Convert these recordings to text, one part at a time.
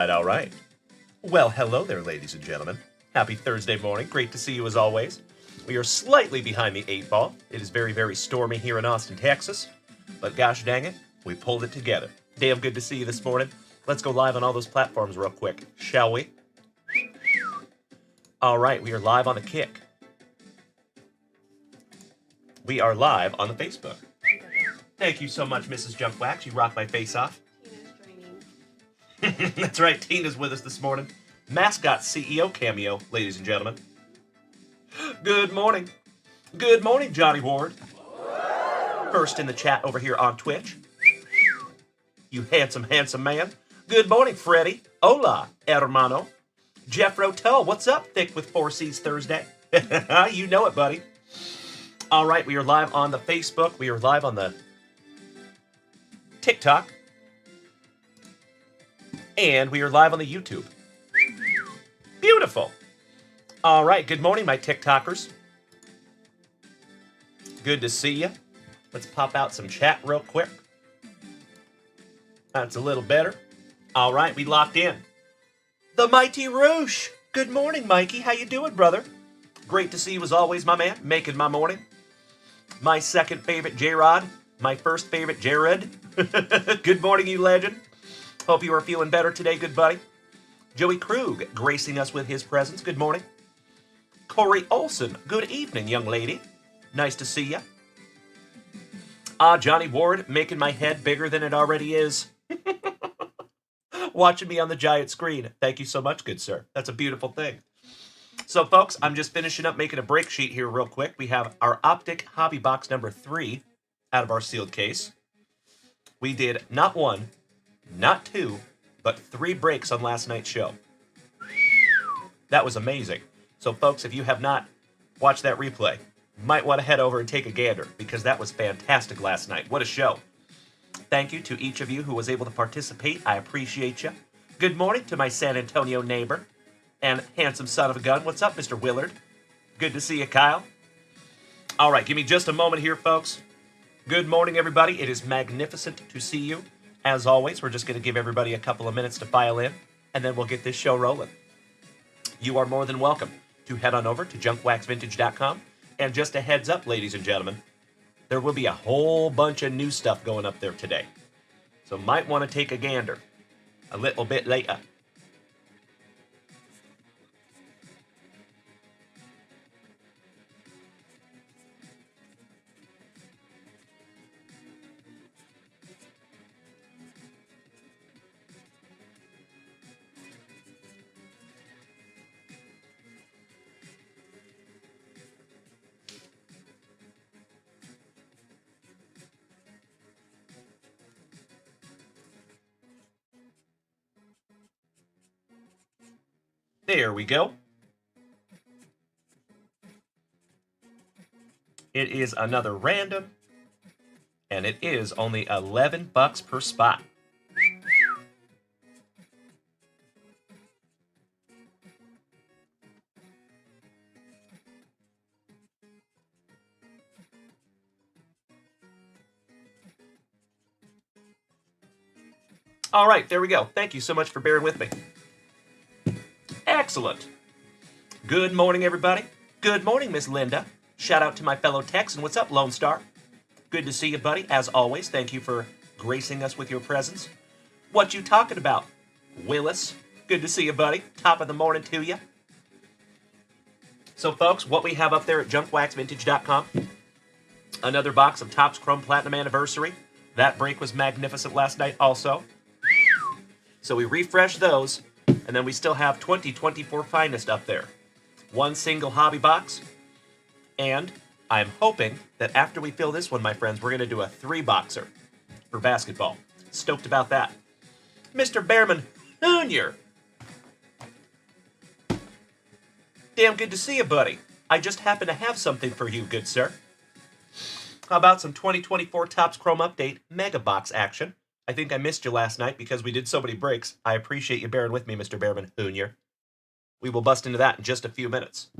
All right. Well, hello there, ladies and gentlemen. Happy Thursday morning. Great to see you as always. We are slightly behind the 8 ball. It is very, very stormy here in Austin, Texas. But gosh dang it, we pulled it together. Damn good to see you this morning. Let's go live on all those platforms real quick, shall we? All right, we are live on the Kick. We are live on the Facebook. Thank you so much, Mrs. Junkwax. You rock my face off. That's right, Tina's with us this morning. Mascot CEO cameo, ladies and gentlemen. Good morning. Good morning, Johnny Ward. First in the chat over here on Twitch. You handsome, handsome man. Good morning, Freddie. Hola, hermano. Jeff Rotel, what's up, Thick with 4C's Thursday? You know it, buddy. All right, we are live on the Facebook. We are live on the TikTok. And we are live on the YouTube. Beautiful. All right, good morning, my TikTokers. Good to see you. Let's pop out some chat real quick. That's a little better. All right, we locked in. The Mighty Roosh. Good morning, Mikey. How you doing, brother? Great to see you as always, my man. Making my morning. My second favorite J-Rod. My first favorite Jared. Good morning, you legend. Hope you are feeling better today, good buddy. Joey Krug gracing us with his presence. Good morning. Corey Olson. Good evening, young lady. Nice to see ya. Johnny Ward making my head bigger than it already is. Watching me on the giant screen. Thank you so much, good sir. That's a beautiful thing. So, folks, I'm just finishing up making a break sheet here real quick. We have our Optic Hobby Box number 3 out of our sealed case. We did not one, not two, but 3 breaks on last night's show. That was amazing. So, folks, if you have not watched that replay, you might want to head over and take a gander, because that was fantastic last night. What a show. Thank you to each of you who was able to participate. I appreciate you. Good morning to my San Antonio neighbor and handsome son of a gun. What's up, Mr. Willard? Good to see you, Kyle. All right, give me just a moment here, folks. Good morning, everybody. It is magnificent to see you. As always, we're just going to give everybody a couple of minutes to file in, and then we'll get this show rolling. You are more than welcome to head on over to junkwaxvintage.com. And just a heads up, ladies and gentlemen, there will be a whole bunch of new stuff going up there today. So might want to take a gander a little bit later. There we go. It is another random, and it is only $11 per spot. All right, there we go. Thank you so much for bearing with me. Excellent. Good morning, everybody. Good morning, Miss Linda. Shout out to my fellow Texan. What's up, Lone Star? Good to see you, buddy. As always, thank you for gracing us with your presence. What you talking about, Willis? Good to see you, buddy. Top of the morning to you. So, folks, what we have up there at junkwaxvintage.com, another box of Topps Chrome Platinum Anniversary. That break was magnificent last night also. So we refreshed those. And then we still have 2024 Finest up there. One single hobby box. And I'm hoping that after we fill this one, my friends, we're going to do a 3-boxer for basketball. Stoked about that. Mr. Behrman Jr. Damn good to see you, buddy. I just happen to have something for you, good sir. How about some 2024 Topps Chrome Update Mega Box action? I think I missed you last night because we did so many breaks. I appreciate you bearing with me, Mr. Behrman Jr. We will bust into that in just a few minutes.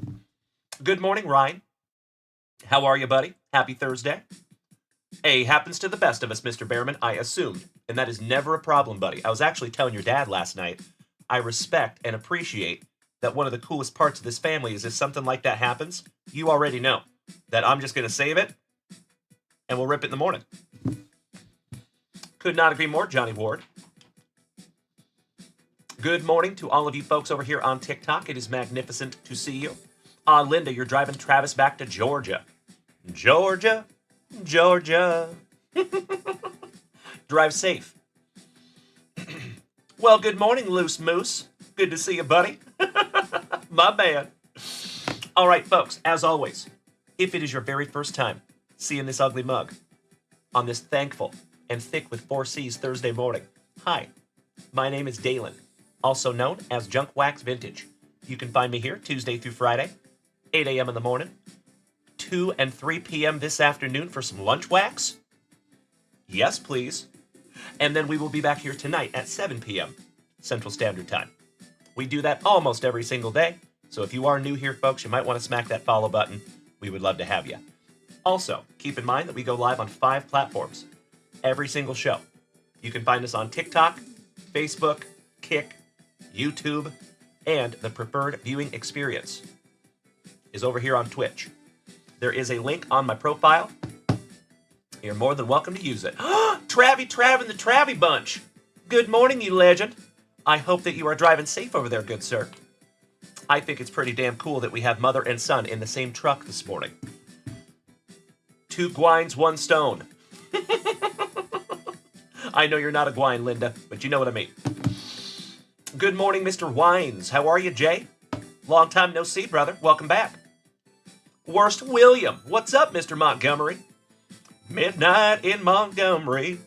Good morning, Ryan. How are you, buddy? Happy Thursday. A happens to the best of us, Mr. Behrman, I assumed. And that is never a problem, buddy. I was actually telling your dad last night I respect and appreciate that one of the coolest parts of this family is if something like that happens, you already know that I'm just going to save it and we'll rip it in the morning. Could not agree more, Johnny Ward. Good morning to all of you folks over here on TikTok. It is magnificent to see you. Linda, you're driving Travis back to Georgia. Georgia, Georgia. Drive safe. Well, good morning, Loose Moose. Good to see you, buddy. My man. All right, folks, as always, if it is your very first time seeing this ugly mug on this thankful and thick with 4 C's Thursday morning, hi, my name is Dalen, also known as Junk Wax Vintage. You can find me here Tuesday through Friday, 8 a.m. in the morning, 2 and 3 p.m. this afternoon for some lunch wax. Yes, please. And then we will be back here tonight at 7 p.m. Central Standard Time. We do that almost every single day, so if you are new here, folks, you might want to smack that follow button. We would love to have you. Also, keep in mind that we go live on 5 platforms every single show. You can find us on TikTok, Facebook, Kick, YouTube, and the preferred viewing experience is over here on Twitch. There is a link on my profile. You're more than welcome to use it. Trav and the Travy Bunch. Good morning, you legend. I hope that you are driving safe over there, good sir. I think it's pretty damn cool that we have mother and son in the same truck this morning. 2 gwines, 1 stone. I know you're not a gwine, Linda, but you know what I mean. Good morning, Mr. Wines. How are you, Jay? Long time no see, brother. Welcome back. Worst William. What's up, Mr. Montgomery? Midnight in Montgomery.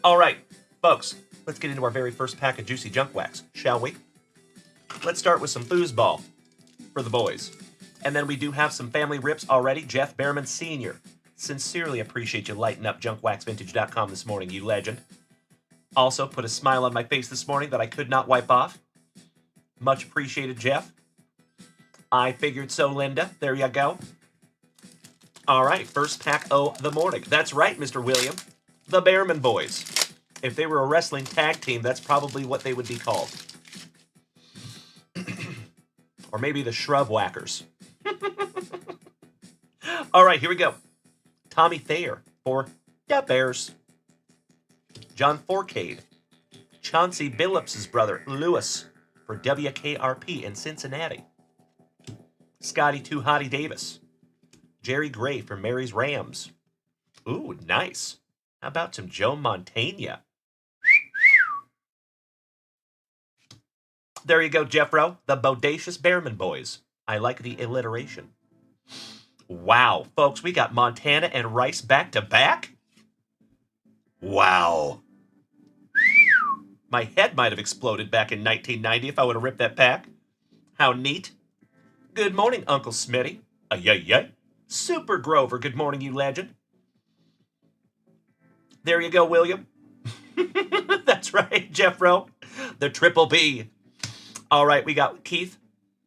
All right, folks, let's get into our very first pack of juicy junk wax, shall we? Let's start with some foosball for the boys. And then we do have some family rips already. Jeff Behrman Sr. Sincerely appreciate you lighting up junkwaxvintage.com this morning, you legend. Also put a smile on my face this morning that I could not wipe off. Much appreciated, Jeff. I figured so, Linda. There you go. All right, first pack of the morning. That's right, Mr. William. The Behrman Boys. If they were a wrestling tag team, that's probably what they would be called. Or maybe the Shrub Whackers. All right, here we go. Tommy Thayer for the Bears. John Forcade. Chauncey Billups' brother, Lewis, for WKRP in Cincinnati. Scotty Too Hottie Davis. Jerry Gray for Mary's Rams. Ooh, nice. How about some Joe Montana? There you go, Jeffro. The Bodacious Behrman Boys. I like the alliteration. Wow, folks, we got Montana and Rice back to back? Wow. My head might have exploded back in 1990 if I would have ripped that pack. How neat. Good morning, Uncle Smitty. Ay. Super Grover, good morning, you legend. There you go, William. That's right, Jeffro. The Triple B. All right, we got Keith.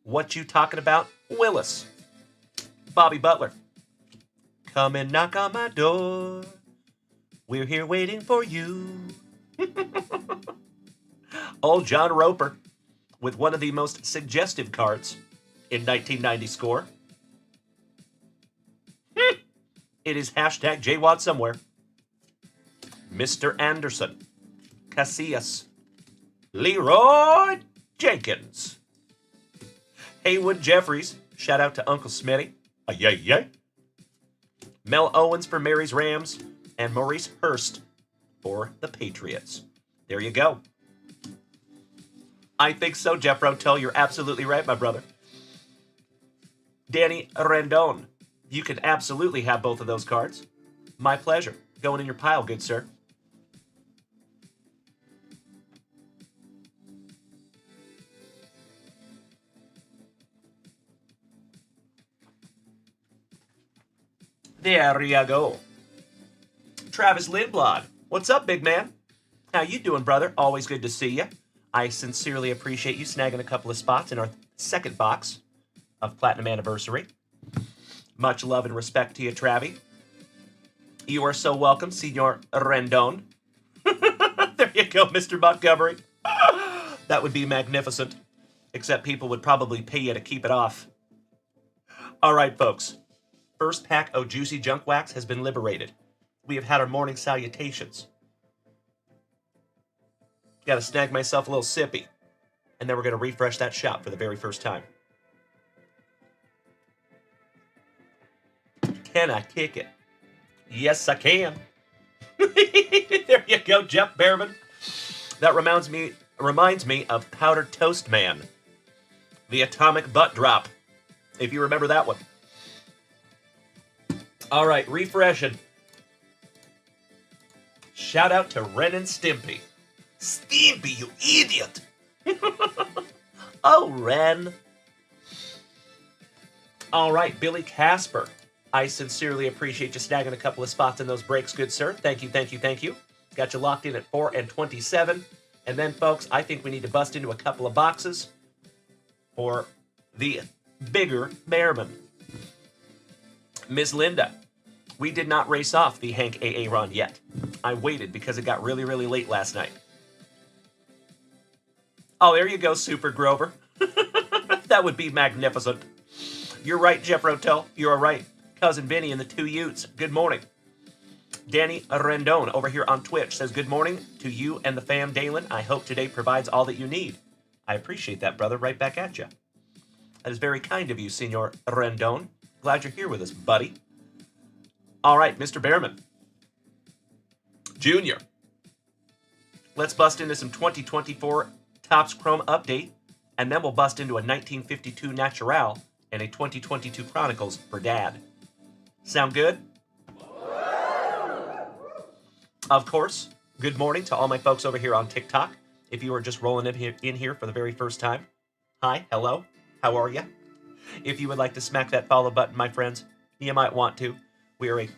What you talking about? Willis. Bobby Butler. Come and knock on my door. We're here waiting for you. Old John Roper with one of the most suggestive cards in 1990 score. It is hashtag JWAD somewhere. Mr. Anderson. Casillas. Leroy Jenkins. Haywood Jeffries. Shout out to Uncle Smitty. Ay. Mel Owens for Mary's Rams. And Maurice Hurst for the Patriots. There you go. I think so, Jeff Rotel. You're absolutely right, my brother. Danny Rendon. You can absolutely have both of those cards. My pleasure. Going in your pile, good sir. There you go. Travis Lindblad. What's up, big man? How you doing, brother? Always good to see you. I sincerely appreciate you snagging a couple of spots in our second box of Platinum Anniversary. Much love and respect to you, Travi. You are so welcome, Senor Rendon. There you go, Mr. Montgomery. That would be magnificent. Except people would probably pay you to keep it off. All right, folks. First pack of Juicy Junk Wax has been liberated. We have had our morning salutations. Got to snag myself a little sippy. And then we're going to refresh that shop for the very first time. Can I kick it? Yes, I can. There you go, Jeff Behrman. That reminds me of Powdered Toast Man. The Atomic Butt Drop. If you remember that one. All right, refreshing. Shout out to Ren and Stimpy. Stimpy, you idiot. Oh, Ren. All right, Billy Casper. I sincerely appreciate you snagging a couple of spots in those breaks, good sir. Thank you, thank you, thank you. Got you locked in at 4 and 27. And then, folks, I think we need to bust into a couple of boxes for the bigger Behrman. Ms. Linda, we did not race off the Hank AA run yet. I waited because it got really, really late last night. Oh, there you go, Super Grover. That would be magnificent. You're right, Jeff Rotel. You are right. Cousin Benny and the two Utes. Good morning. Danny Rendon over here on Twitch says, good morning to you and the fam, Dalen. I hope today provides all that you need. I appreciate that, brother. Right back at you. That is very kind of you, Senor Rendon. Glad you're here with us, buddy. All right, Mr. Behrman. Junior. Let's bust into some 2024 Topps Chrome update, and then we'll bust into a 1952 Natural and a 2022 Chronicles for Dad. Sound good? Of course, good morning to all my folks over here on TikTok. If you are just rolling in here for the very first time, hi, hello, how are ya? If you would like to smack that follow button, my friends, you might want to. We are a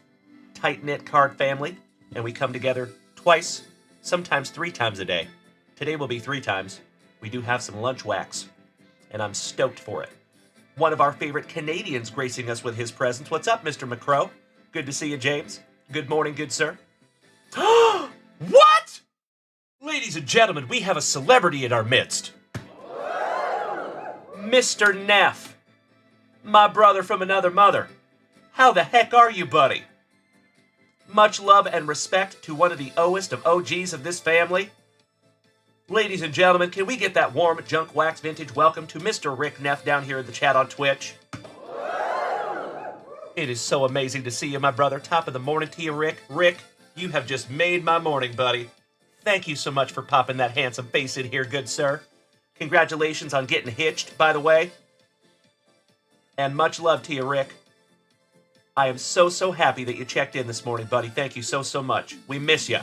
tight-knit card family, and we come together twice, sometimes 3 times a day. Today will be 3 times. We do have some lunch wax, and I'm stoked for it. One of our favorite Canadians gracing us with his presence. What's up, Mr. McCrow? Good to see you, James. Good morning, good sir. What? Ladies and gentlemen, we have a celebrity in our midst. Mr. Neff. My brother from another mother. How the heck are you, buddy? Much love and respect to one of the oldest of OGs of this family. Ladies and gentlemen, can we get that warm junk wax vintage welcome to Mr. Rick Neff down here in the chat on Twitch? It is so amazing to see you, my brother. Top of the morning to you, Rick. Rick, you have just made my morning, buddy. Thank you so much for popping that handsome face in here, good sir. Congratulations on getting hitched, by the way. And much love to you, Rick. I am so, so happy that you checked in this morning, buddy. Thank you so, so much. We miss you.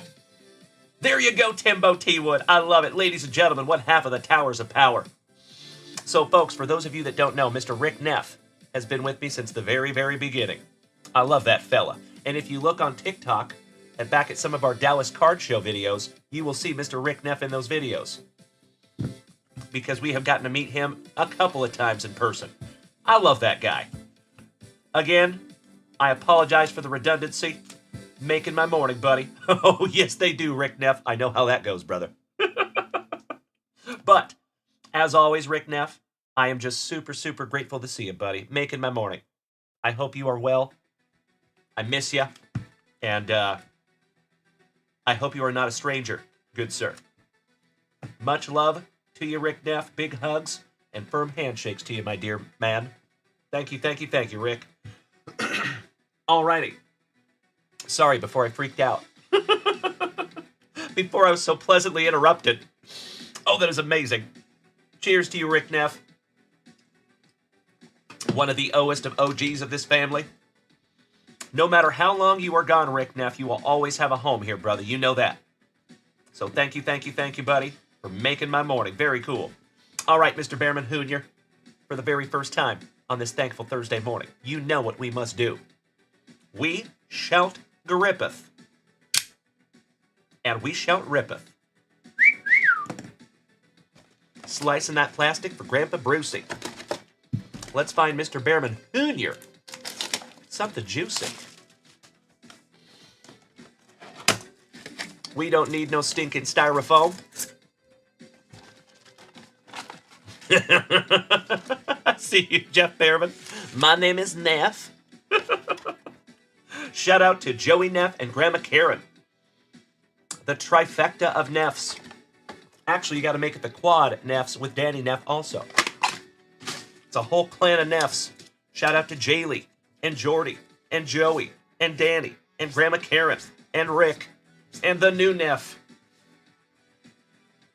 There you go, Timbo T. Wood. I love it. Ladies and gentlemen, one half of the Towers of Power. So, folks, for those of you that don't know, Mr. Rick Neff has been with me since the very, very beginning. I love that fella. And if you look on TikTok and back at some of our Dallas Card Show videos, you will see Mr. Rick Neff in those videos. Because we have gotten to meet him a couple of times in person. I love that guy. Again, I apologize for the redundancy. Making my morning, buddy. Oh, yes, they do, Rick Neff. I know how that goes, brother. But, as always, Rick Neff, I am just super, super grateful to see you, buddy. Making my morning. I hope you are well. I miss you. And, I hope you are not a stranger, good sir. Much love to you, Rick Neff. Big hugs and firm handshakes to you, my dear man. Thank you, thank you, thank you, Rick. Alrighty. Sorry, before I freaked out. Before I was so pleasantly interrupted. Oh, that is amazing. Cheers to you, Rick Neff. One of the oldest of OGs of this family. No matter how long you are gone, Rick Neff, you will always have a home here, brother. You know that. So thank you, thank you, thank you, buddy, for making my morning. Very cool. All right, Mr. Behrman Jr., for the very first time on this thankful Thursday morning, you know what we must do. We shout grippeth, and we shout rippeth. Slicing that plastic for Grandpa Brucey. Let's find Mr. Behrman Jr. Something juicy. We don't need no stinking styrofoam. I see you, Jeff Behrman. My name is Neff. Shout out to Joey Neff and Grandma Karen. The trifecta of Neffs. Actually, you got to make it the quad Neffs with Danny Neff also. It's a whole clan of Neffs. Shout out to Jaylee and Jordy and Joey and Danny and Grandma Karen and Rick and the new Neff.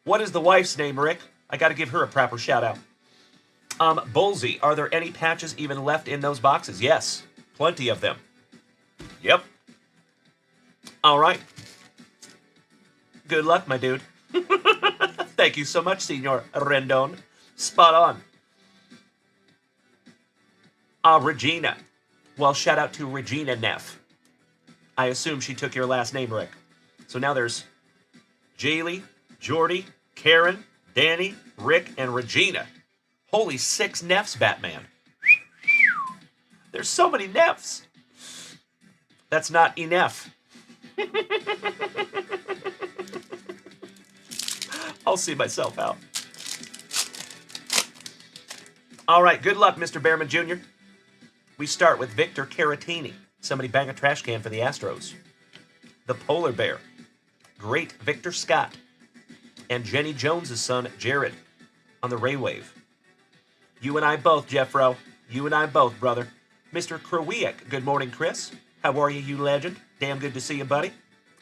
What is the wife's name, Rick? I got to give her a proper shout out. Bullsy, are there any patches even left in those boxes? Yes, plenty of them. Yep. All right. Good luck, my dude. Thank you so much, Senor Rendon. Spot on. Regina. Well, shout out to Regina Neff. I assume she took your last name, Rick. So now there's Jaylee, Jordy, Karen, Danny, Rick, and Regina. Holy 6 Neffs, Batman. There's so many Neffs. That's not enough. I'll see myself out. All right, good luck, Mr. Behrman Jr. We start with Victor Caratini. Somebody bang a trash can for the Astros. The Polar Bear. Great Victor Scott. And Jenny Jones' son, Jared, on the Ray Wave. You and I both, Jeffro. You and I both, brother. Mr. Krawiak, good morning, Chris. How are you legend? Damn good to see you, buddy.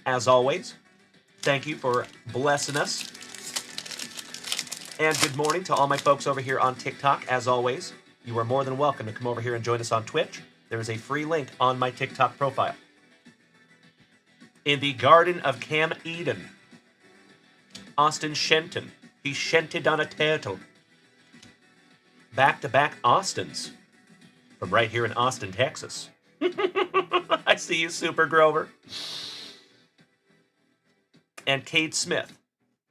As always, thank you for blessing us. And good morning to all my folks over here on TikTok. As always, you are more than welcome to come over here and join us on Twitch. There is a free link on my TikTok profile. In the Garden of Cam Eden, Austin Shenton. He shented on a turtle. Back-to-back Austins from right here in Austin, Texas. I see you, Super Grover. And Cade Smith.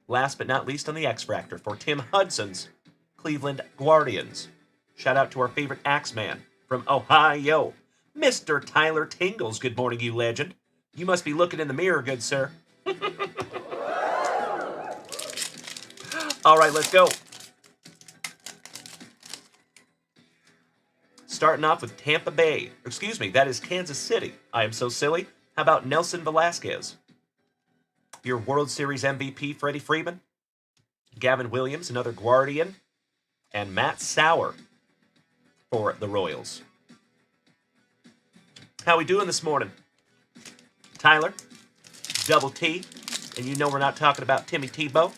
Last but not least on the X Factor for Tim Hudson's Cleveland Guardians. Shout out to our favorite Axeman from Ohio, Mr. Tyler Tingles. Good morning, you legend. You must be looking in the mirror, good sir. All right, let's go. Starting off with Tampa Bay. Excuse me, that is Kansas City. I am so silly. How about Nelson Velasquez? Your World Series MVP, Freddie Freeman. Gavin Williams, another Guardian. And Matt Sauer for the Royals. How we doing this morning? Tyler, Double T, and you know we're not talking about Timmy Tebow.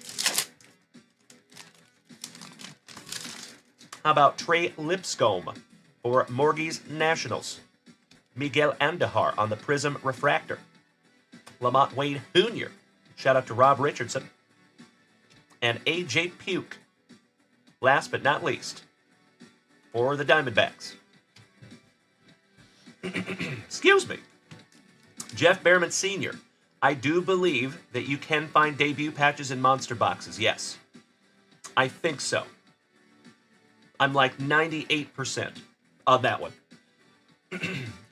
How about Trey Lipscomb for Morgie's Nationals? Miguel Andujar on the Prism Refractor. Lamont Wade Jr. Shout out to Rob Richardson. And A.J. Puke. Last but not least, for the Diamondbacks. Excuse me. Jeff Behrman Sr. I do believe that you can find debut patches in monster boxes. Yes. I think so. I'm like 98% on that one.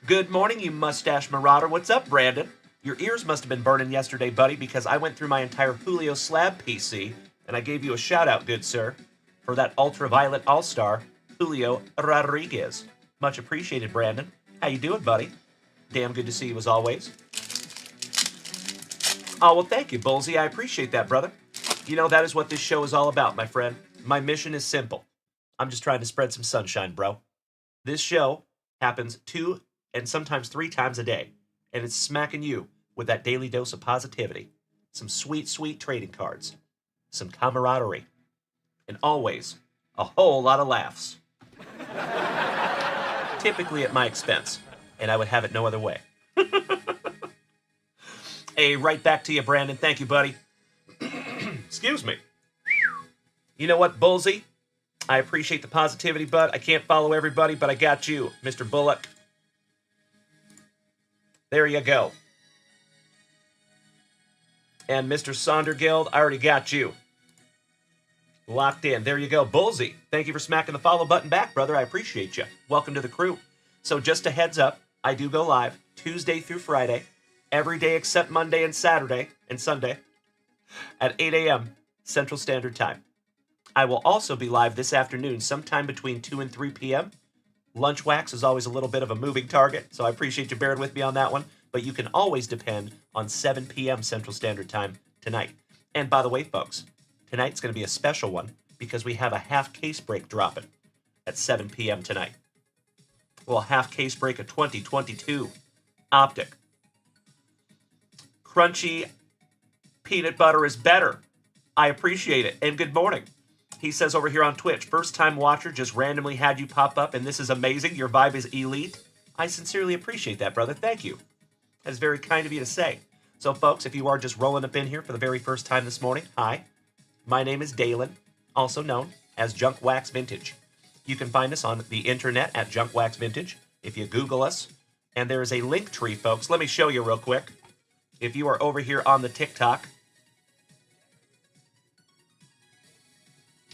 Good morning, you mustache marauder. What's up, Brandon? Your ears must have been burning yesterday, buddy, because I went through my entire Julio Slab PC, and I gave you a shout-out, good sir, for that ultraviolet all-star, Julio Rodriguez. Much appreciated, Brandon. How you doing, buddy? Damn good to see you as always. Oh, well, thank you, Bullsy. I appreciate that, brother. You know, that is what this show is all about, my friend. My mission is simple. I'm just trying to spread some sunshine, bro. This show happens 2 and sometimes 3 times a day, and it's smacking you with that daily dose of positivity, some sweet, sweet trading cards, some camaraderie, and always a whole lot of laughs. Typically at my expense, and I would have it no other way. Hey, right back to you, Brandon. Thank you, buddy. Excuse me. You know what, Bullsy? I appreciate the positivity, bud. I can't follow everybody, but I got you, Mr. Bullock. There you go. And Mr. Sondergild, I already got you. Locked in. There you go. Bullsy, thank you for smacking the follow button back, brother. I appreciate you. Welcome to the crew. So just a heads up, I do go live Tuesday through Friday, every day except Monday and Saturday and Sunday at 8 a.m. Central Standard Time. I will also be live this afternoon sometime between 2 and 3 p.m. Lunch Wax is always a little bit of a moving target, so I appreciate you bearing with me on that one. But you can always depend on 7 p.m. Central Standard Time tonight. And by the way, folks, tonight's going to be a special one because we have a half case break dropping at 7 p.m. tonight. Well, half case break of 2022 Optic. Crunchy peanut butter is better. I appreciate it. And good morning. He says over here on Twitch, first time watcher, just randomly had you pop up, and this is amazing. Your vibe is elite. I sincerely appreciate that, brother. Thank you. That is very kind of you to say. So, folks, if you are just rolling up in here for the very first time this morning, hi. My name is Dalen, also known as Junk Wax Vintage. You can find us on the internet at Junk Wax Vintage if you Google us. And there is a link tree, folks. Let me show you real quick. If you are over here on the TikTok,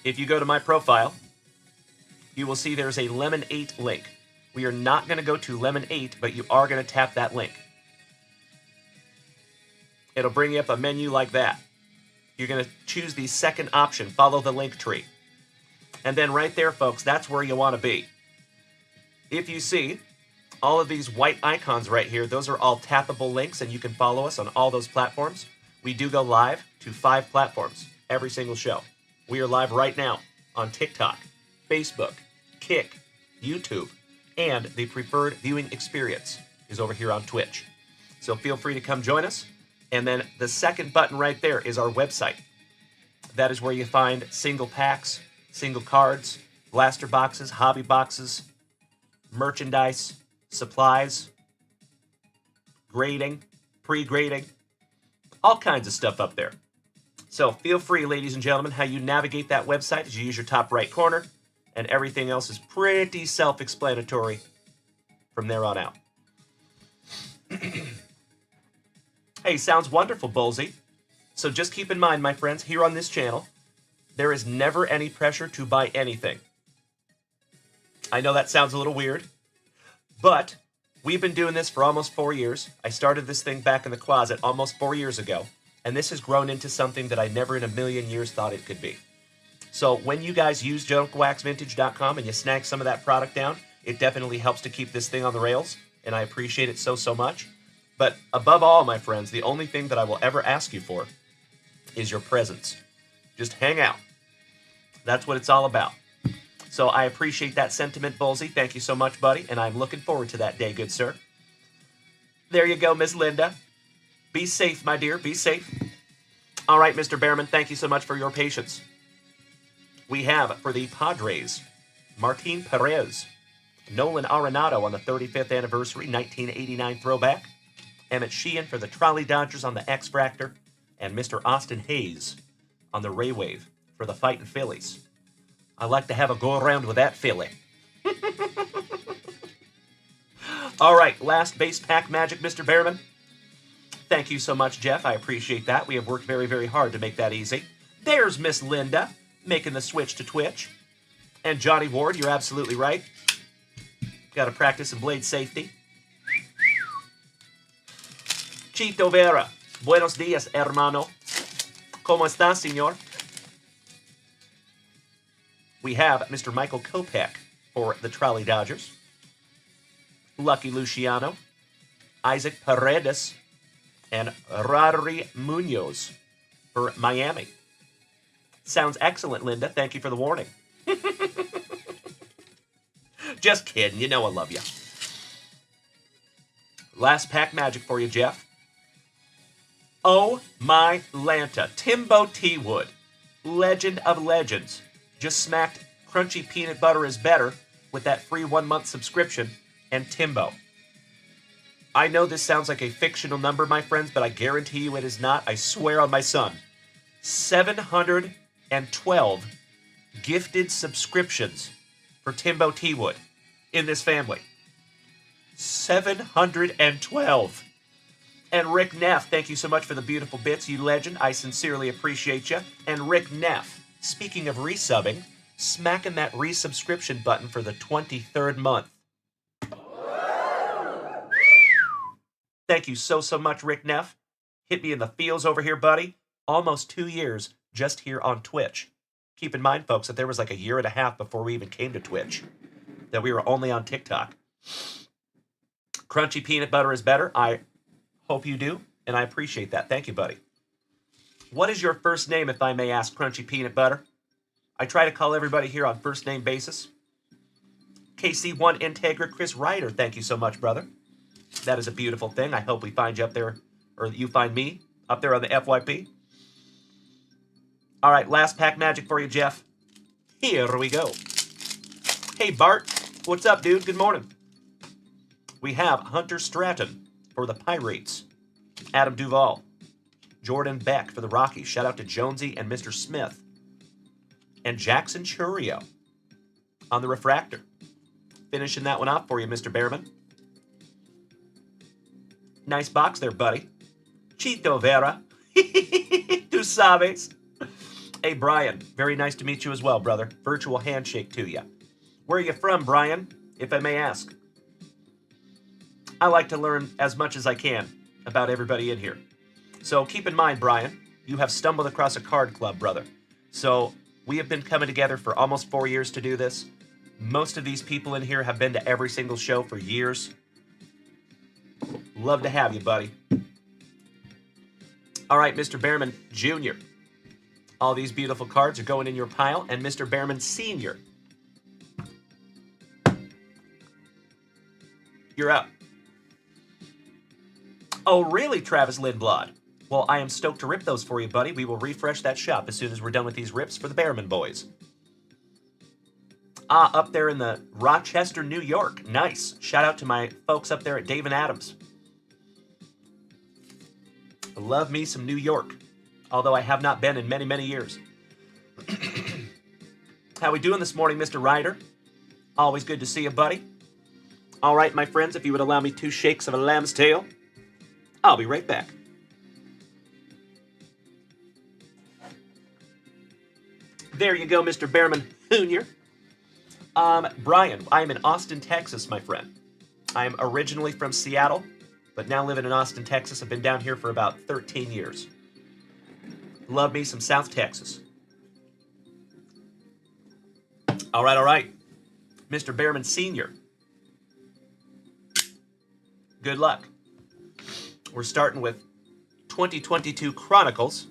if you go to my profile, you will see there's a Lemon 8 link. We are not going to go to Lemon 8, but you are going to tap that link. It'll bring you up a menu like that. You're going to choose the second option, follow the link tree. And then right there, folks, that's where you want to be. If you see all of these white icons right here, those are all tappable links, and you can follow us on all those platforms. We do go live to 5 platforms every single show. We are live right now on TikTok, Facebook, Kick, YouTube, and the preferred viewing experience is over here on Twitch. So feel free to come join us. And then the second button right there is our website. That is where you find single packs, single cards, blaster boxes, hobby boxes, merchandise, supplies, grading, pre-grading, all kinds of stuff up there. So feel free, ladies and gentlemen, how you navigate that website is you use your top right corner, and everything else is pretty self-explanatory from there on out. Hey, sounds wonderful, Bullsy. So just keep in mind, my friends, here on this channel, there is never any pressure to buy anything. I know that sounds a little weird, but we've been doing this for almost 4 years. I started this thing back in the closet almost 4 years ago, and this has grown into something that I never in a million years thought it could be. So when you guys use JunkWaxVintage.com and you snag some of that product down, it definitely helps to keep this thing on the rails, and I appreciate it so much. But above all, my friends, the only thing that I will ever ask you for is your presence. Just hang out. That's what it's all about. So I appreciate that sentiment, Bullsy. Thank you so much, buddy, and I'm looking forward to that day, good sir. There you go, Miss Linda. Be safe, my dear. Be safe. All right, Mr. Behrman, thank you so much for your patience. We have, for the Padres, Martin Perez, Nolan Arenado on the 35th anniversary, 1989 throwback, Emmett Sheehan for the Trolley Dodgers on the X-Fractor, and Mr. Austin Hayes on the Ray Wave for the Fightin' Phillies. I like to have a go-around with that Philly. All right, last base pack magic, Mr. Behrman. Thank you so much, Jeff. I appreciate that. We have worked very, very hard to make that easy. There's Miss Linda making the switch to Twitch. And Johnny Ward, you're absolutely right. Got to practice some blade safety. Chito Vera, buenos días, hermano. ¿Cómo estás, señor? We have Mr. Michael Kopech for the Trolley Dodgers. Lucky Luciano, Isaac Paredes, and Rodri Munoz for Miami. Sounds excellent, Linda. Thank you for the warning. Just kidding. You know I love you. Last pack magic for you, Jeff. Oh my Lanta. Timbo T. Wood. Legend of legends. Just smacked Crunchy Peanut Butter is Better with that free 1-month subscription and Timbo. I know this sounds like a fictional number, my friends, but I guarantee you it is not. I swear on my son. 712 gifted subscriptions for Timbo T. Wood in this family. 712. And Rick Neff, thank you so much for the beautiful bits, you legend. I sincerely appreciate you. And Rick Neff, speaking of resubbing, smacking that resubscription button for the 23rd month. Thank you so much, Rick Neff. Hit me in the feels over here, buddy. Almost 2 years just here on Twitch. Keep in mind, folks, that there was like a year and a half before we even came to Twitch, that we were only on TikTok. Crunchy peanut butter is better. I hope you do, and I appreciate that. Thank you, buddy. What is your first name, if I may ask, Crunchy Peanut Butter? I try to call everybody here on first name basis. KC1 Integra Chris Ryder, thank you so much, brother. That is a beautiful thing. I hope we find you up there, or you find me up there on the FYP. All right, last pack magic for you, Jeff. Here we go. Hey, Bart. What's up, dude? Good morning. We have Hunter Stratton for the Pirates. Adam Duvall. Jordan Beck for the Rockies. Shout out to Jonesy and Mr. Smith. And Jackson Churio on the Refractor. Finishing that one off for you, Mr. Behrman. Nice box there, buddy. Chito Vera. Tu sabes. Hey, Brian. Very nice to meet you as well, brother. Virtual handshake to you. Where are you from, Brian, if I may ask? I like to learn as much as I can about everybody in here. So keep in mind, Brian, you have stumbled across a card club, brother. So we have been coming together for almost 4 years to do this. Most of these people in here have been to every single show for years. Love to have you, buddy. All right, Mr. Behrman Jr. All these beautiful cards are going in your pile. And Mr. Behrman Sr. You're up. Oh, really, Travis Lindblad? Well, I am stoked to rip those for you, buddy. We will refresh that shop as soon as we're done with these rips for the Behrman boys. Ah, up there in the Rochester, New York. Nice. Shout out to my folks up there at Dave and Adams. I love me some New York, although I have not been in many, many years. How we doing this morning, Mr. Ryder? Always good to see you, buddy. All right, my friends, if you would allow me 2 shakes of a lamb's tail, I'll be right back. There you go, Mr. Behrman Jr. Brian, I'm in Austin, Texas, my friend. I'm originally from Seattle, but now living in Austin, Texas. I've been down here for about 13 years. Love me some South Texas. All right. Mr. Behrman Sr. Good luck. We're starting with 2022 Chronicles,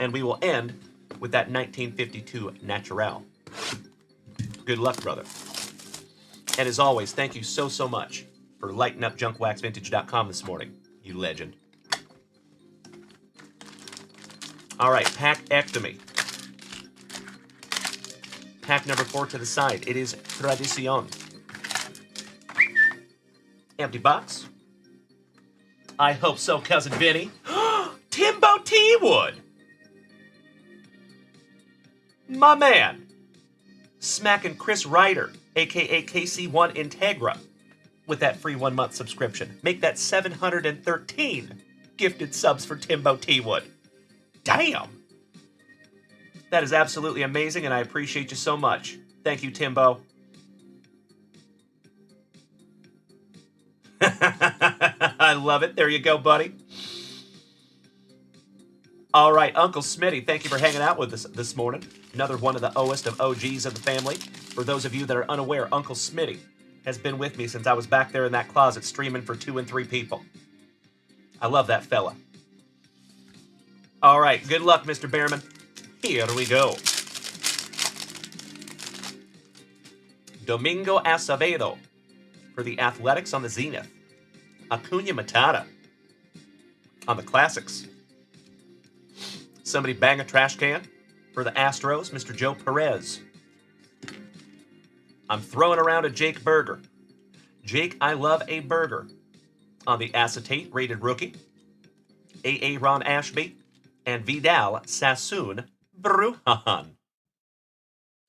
and we will end with that 1952 Natural. Good luck, brother. And as always, thank you so much for lighting up JunkWaxVintage.com this morning, you legend. All right, pack-ectomy. Pack number 4 to the side. It is Tradicion. Empty box. I hope so, Cousin Vinny. Timbo T-Wood. My man. Smacking Chris Ryder, a.k.a. KC1 Integra, with that free 1-month subscription. Make that 713 gifted subs for Timbo T-Wood. Damn. That is absolutely amazing, and I appreciate you so much. Thank you, Timbo. I love it. There you go, buddy. All right, Uncle Smitty, thank you for hanging out with us this morning. Another one of the oest of OGs of the family. For those of you that are unaware, Uncle Smitty has been with me since I was back there in that closet streaming for 2 and 3 people. I love that fella. All right, good luck, Mr. Behrman. Here we go. Domingo Acevedo for the Athletics on the Zenith. Acuna Matata on the Classics. Somebody bang a trash can for the Astros, Mr. Joe Perez. I'm throwing around a Jake Burger. Jake, I love a burger. On the Acetate rated rookie. A.A. Ron Ashby and Vidal Sassoon Brujan.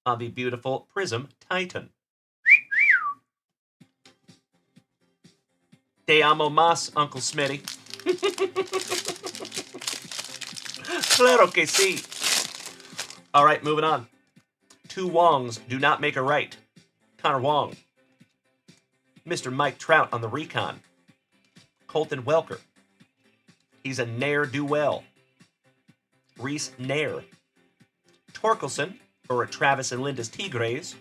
On the beautiful Prism Titan. Te amo más, Uncle Smitty. Claro que sí. All right, moving on. 2 Wongs do not make a right. Connor Wong. Mr. Mike Trout on the Recon. Colton Welker. He's a ne'er-do-well. Reese Nair. Torkelson for Travis and Linda's Tigres.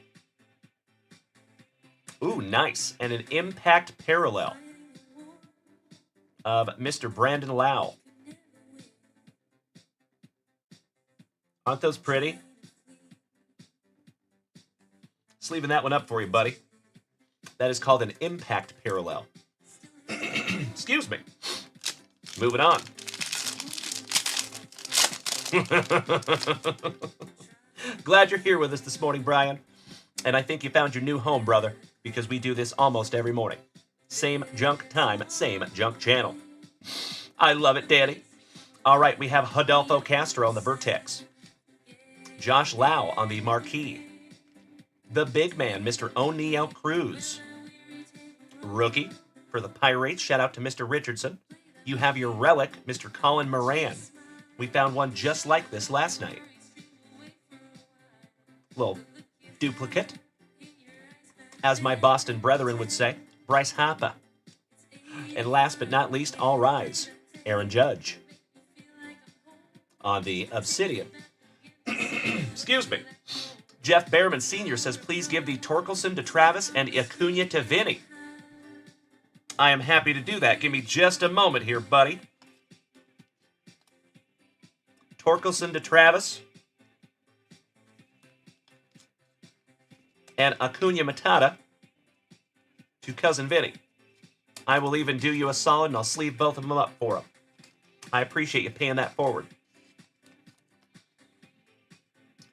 Ooh, nice. And an impact parallel of Mr. Brandon Lau. Aren't those pretty? Just leaving that one up for you, buddy. That is called an impact parallel. Excuse me. Moving on. Glad you're here with us this morning, Brian. And I think you found your new home, brother, because we do this almost every morning. Same junk time, same junk channel. I love it, Danny. All right, we have Rodolfo Castro on the Vertex. Josh Lau on the Marquee. The big man, Mr. O'Neill Cruz. Rookie for the Pirates. Shout out to Mr. Richardson. You have your relic, Mr. Colin Moran. We found one just like this last night. Little duplicate. As my Boston brethren would say, Bryce Harper. And last but not least, all rise, Aaron Judge. On the Obsidian. Excuse me. Jeff Behrman Sr. says, please give the Torkelson to Travis and Acuna to Vinny. I am happy to do that. Give me just a moment here, buddy. Torkelson to Travis. And Acuna Matata to Cousin Vinny. I will even do you a solid and I'll sleeve both of them up for him. I appreciate you paying that forward.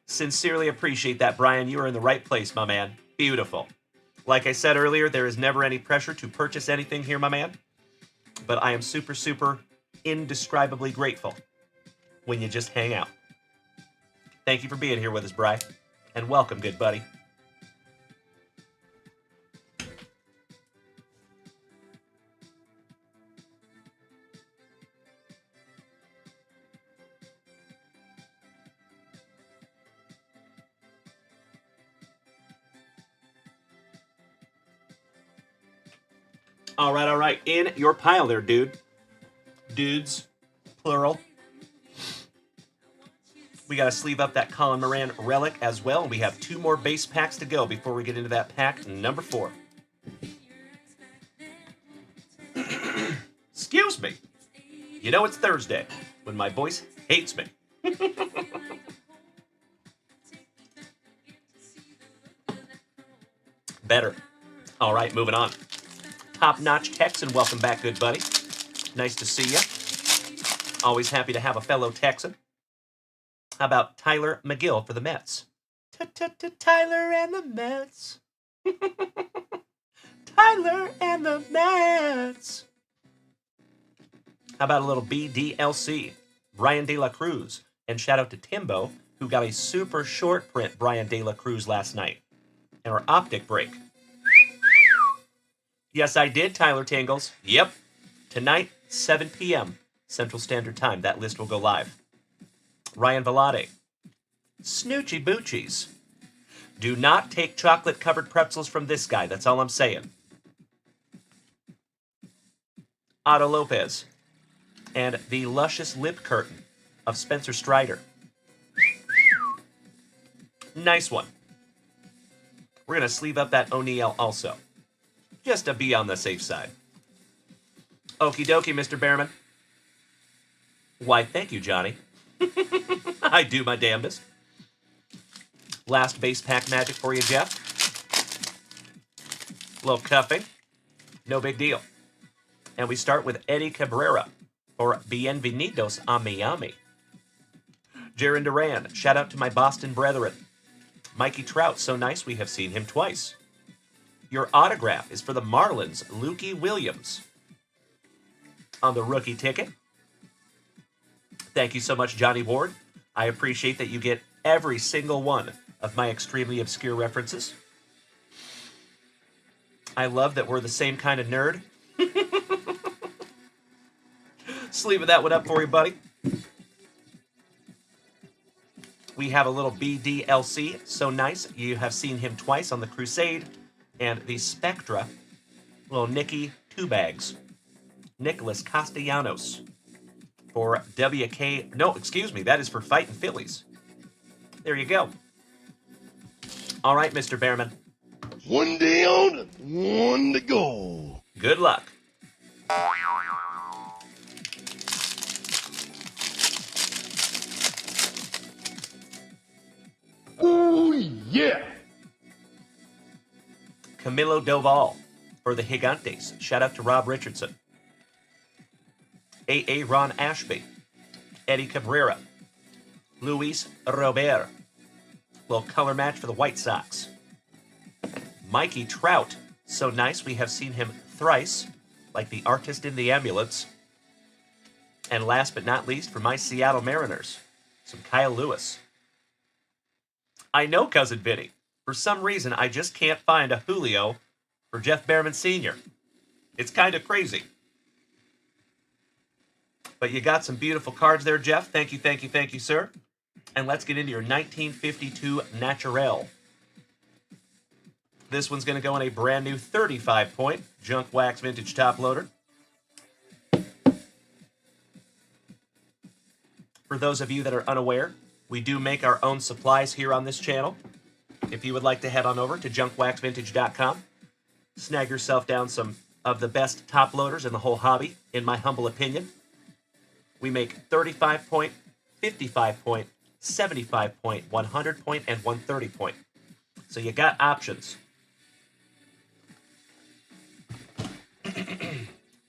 Sincerely appreciate that, Brian. You are in the right place, my man. Beautiful. Like I said earlier, there is never any pressure to purchase anything here, my man. But I am super, super indescribably grateful when you just hang out. Thank you for being here with us, Bri. And welcome, good buddy. All right. In your pile there, dude. Dudes, plural. We got to sleeve up that Colin Moran relic as well. We have 2 more base packs to go before we get into that pack number 4. Excuse me. You know it's Thursday when my voice hates me. Better. All right, moving on. Top-notch Texan, welcome back, good buddy. Nice to see you. Always happy to have a fellow Texan. How about Tyler McGill for the Mets? Tyler and the Mets. Tyler and the Mets. How about a little BDLC? Brian De La Cruz. And shout out to Timbo, who got a super short print Brian De La Cruz last night. And our optic break. Yes, I did, Tyler Tingles. Yep. Tonight, 7 p.m. Central Standard Time. That list will go live. Ryan Velade. Snoochie Boochies. Do not take chocolate-covered pretzels from this guy. That's all I'm saying. Otto Lopez. And the luscious lip curtain of Spencer Strider. Nice one. We're going to sleeve up that O'Neill also. Just to be on the safe side. Okie dokie, Mr. Behrman. Why, thank you, Johnny. I do my damnedest. Last base pack magic for you, Jeff. Little cuffing. No big deal. And we start with Eddie Cabrera for Bienvenidos a Miami. Jaron Duran, shout out to my Boston brethren. Mikey Trout, so nice we have seen him twice. Your autograph is for the Marlins, Lukey Williams. On the rookie ticket. Thank you so much, Johnny Ward. I appreciate that you get every single one of my extremely obscure references. I love that we're the same kind of nerd. Sleeving that one up for you, buddy. We have a little BDLC, so nice. You have seen him twice on the Crusade. And the Spectra, little Nicky 2 bags. Nicholas Castellanos for WK. No, excuse me, that is for Fightin' Phillies. There you go. All right, Mr. Behrman. One day on, one to go. Good luck. Ooh, yeah. Camilo Doval for the Gigantes. Shout out to Rob Richardson. A.A. Ron Ashby. Eddie Cabrera. Luis Robert. Little color match for the White Sox. Mikey Trout. So nice, we have seen him thrice, like the artist in the ambulance. And last but not least, for my Seattle Mariners, some Kyle Lewis. I know, Cousin Vinny. For some reason, I just can't find a Julio for Jeff Behrman Sr. It's kind of crazy. But you got some beautiful cards there, Jeff. Thank you, thank you, thank you, sir. And let's get into your 1952 Naturel. This one's going to go in a brand new 35-point Junk Wax Vintage Top Loader. For those of you that are unaware, we do make our own supplies here on this channel. If you would like to head on over to junkwaxvintage.com, snag yourself down some of the best top loaders in the whole hobby, in my humble opinion. We make 35-point, 55-point, 75-point, 100-point, and 130-point. So you got options.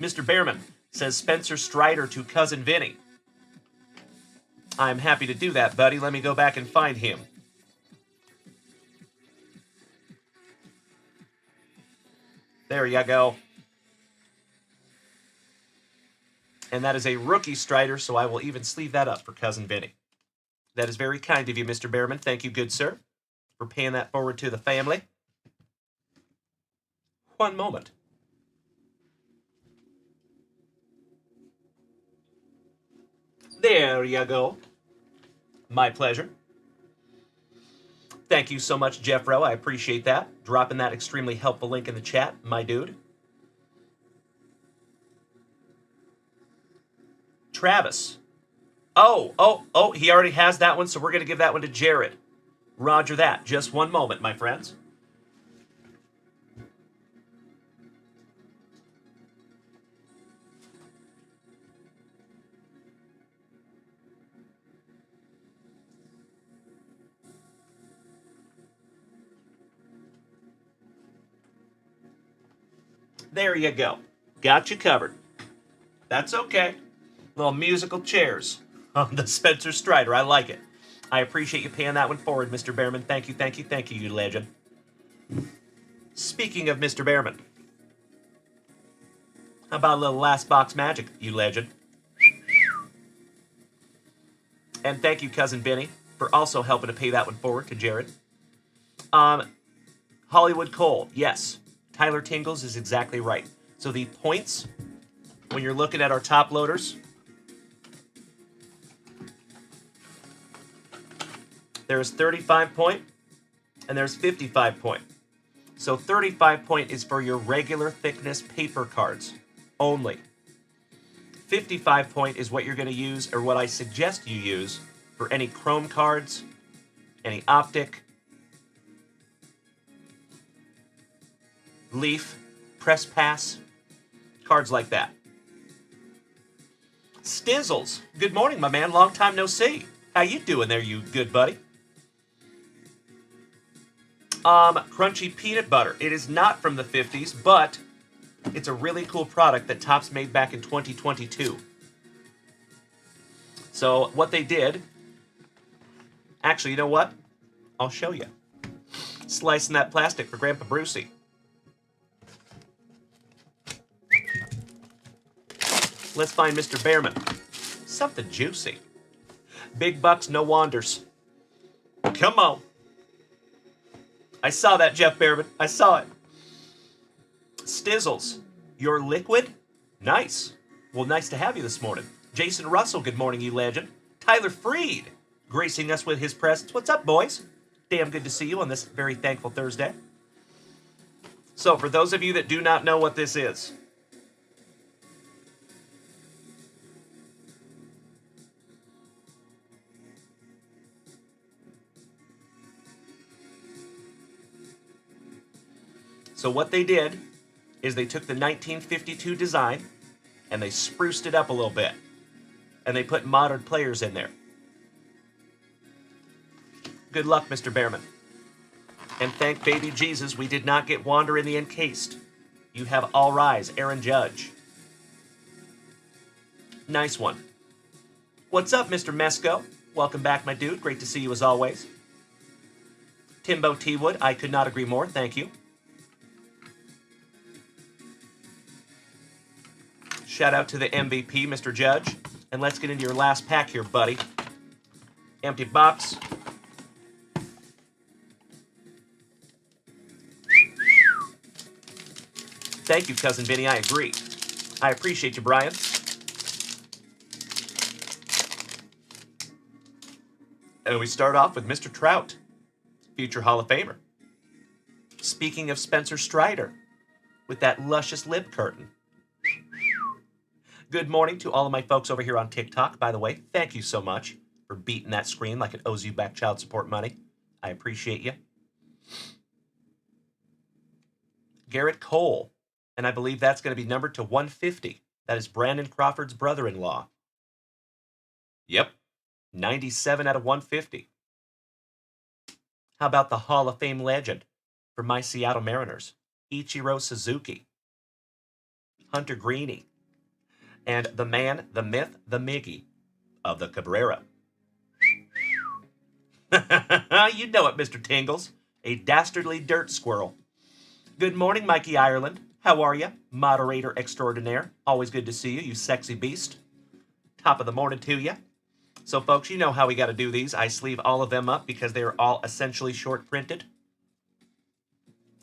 Mr. Behrman says Spencer Strider to Cousin Vinny. I'm happy to do that, buddy. Let me go back and find him. There you go. And that is a rookie Strider, so I will even sleeve that up for Cousin Vinny. That is very kind of you, Mr. Behrman. Thank you, good sir, for paying that forward to the family. One moment. There you go. My pleasure. Thank you so much, Jeff Rowe. I appreciate that. Dropping that extremely helpful link in the chat, my dude. Travis. Oh, he already has that one, so we're going to give that one to Jared. Roger that. Just one moment, my friends. There you go. Got you covered. That's okay. Little musical chairs on the Spencer Strider. I like it. I appreciate you paying that one forward, Mr. Behrman. Thank you, thank you, thank you, you legend. Speaking of Mr. Behrman, how about a little last box magic, you legend? And thank you, Cousin Vinny, for also helping to pay that one forward to Jared. Hollywood Cole, yes. Tyler Tingles is exactly right. So the points, when you're looking at our top loaders, there's 35-point and there's 55-point. So 35-point is for your regular thickness paper cards only. 55-point is what you're going to use, or what I suggest you use, for any chrome cards, any optic, leaf, press pass, cards like that. Stizzles, good morning, my man. Long time no see. How you doing there, you good buddy? Crunchy peanut butter. It is not from the 50s, but it's a really cool product that Topps made back in 2022. So what they did, actually, you know what? I'll show you. Slicing that plastic for Grandpa Brucey. Let's find Mr. Behrman. Something juicy. Big bucks, no wanders. Come on. I saw that, Jeff Behrman. I saw it. Stizzles, your liquid? Nice. Well, nice to have you this morning. Jason Russell, good morning, you legend. Tyler Freed, gracing us with his presence. What's up, boys? Damn good to see you on this very thankful Thursday. So, for those of you that do not know what this is, So what they did is they took the 1952 design and they spruced it up a little bit. And they put modern players in there. Good luck, Mr. Behrman. And thank baby Jesus we did not get Wander in the encased. You have All Rise, Aaron Judge. Nice one. What's up, Mr. Mesco? Welcome back, my dude. Great to see you as always. Timbo T. Wood, I could not agree more. Thank you. Shout out to the MVP, Mr. Judge. And let's get into your last pack here, buddy. Empty box. Thank you, Cousin Vinny. I agree. I appreciate you, Brian. And we start off with Mr. Trout, future Hall of Famer. Speaking of Spencer Strider, with that luscious lip curtain. Good morning to all of my folks over here on TikTok. By the way, thank you so much for beating that screen like it owes you back child support money. I appreciate you. Garrett Cole, and I believe that's going to be numbered to 150. That is Brandon Crawford's brother-in-law. Yep, 97 out of 150. How about the Hall of Fame legend for my Seattle Mariners, Ichiro Suzuki, Hunter Greeny, and the man, the myth, the Miggy of the Cabrera. You know it, Mr. Tingles, a dastardly dirt squirrel. Good morning, Mikey Ireland. How are you? Moderator extraordinaire. Always good to see you, you sexy beast. Top of the morning to you. So, folks, you know how we got to do these. I sleeve all of them up because they are all essentially short printed.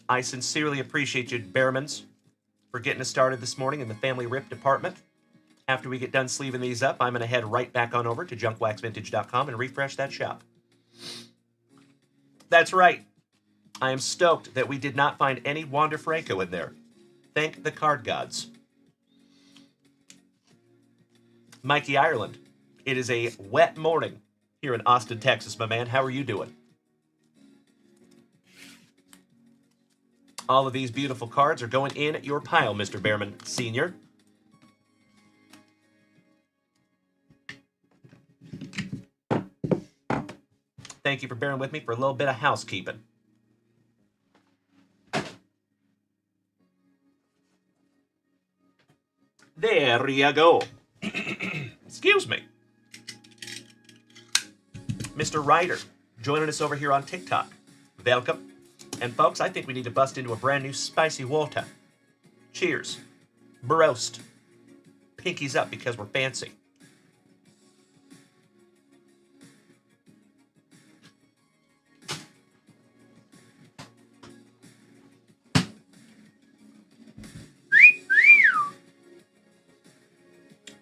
I sincerely appreciate you, Behrmans, for getting us started this morning in the family rip department. After we get done sleeving these up, I'm going to head right back on over to junkwaxvintage.com and refresh that shop. That's right. I am stoked that we did not find any Wander Franco in there. Thank the card gods. Mikey Ireland, it is a wet morning here in Austin, Texas, my man. How are you doing? All of these beautiful cards are going in your pile, Mr. Behrman Sr. Thank you for bearing with me for a little bit of housekeeping. There you go. Excuse me. Mr. Ryder, joining us over here on TikTok. Welcome. And folks, I think we need to bust into a brand new spicy water. Cheers. Broast. Pinkies up because we're fancy.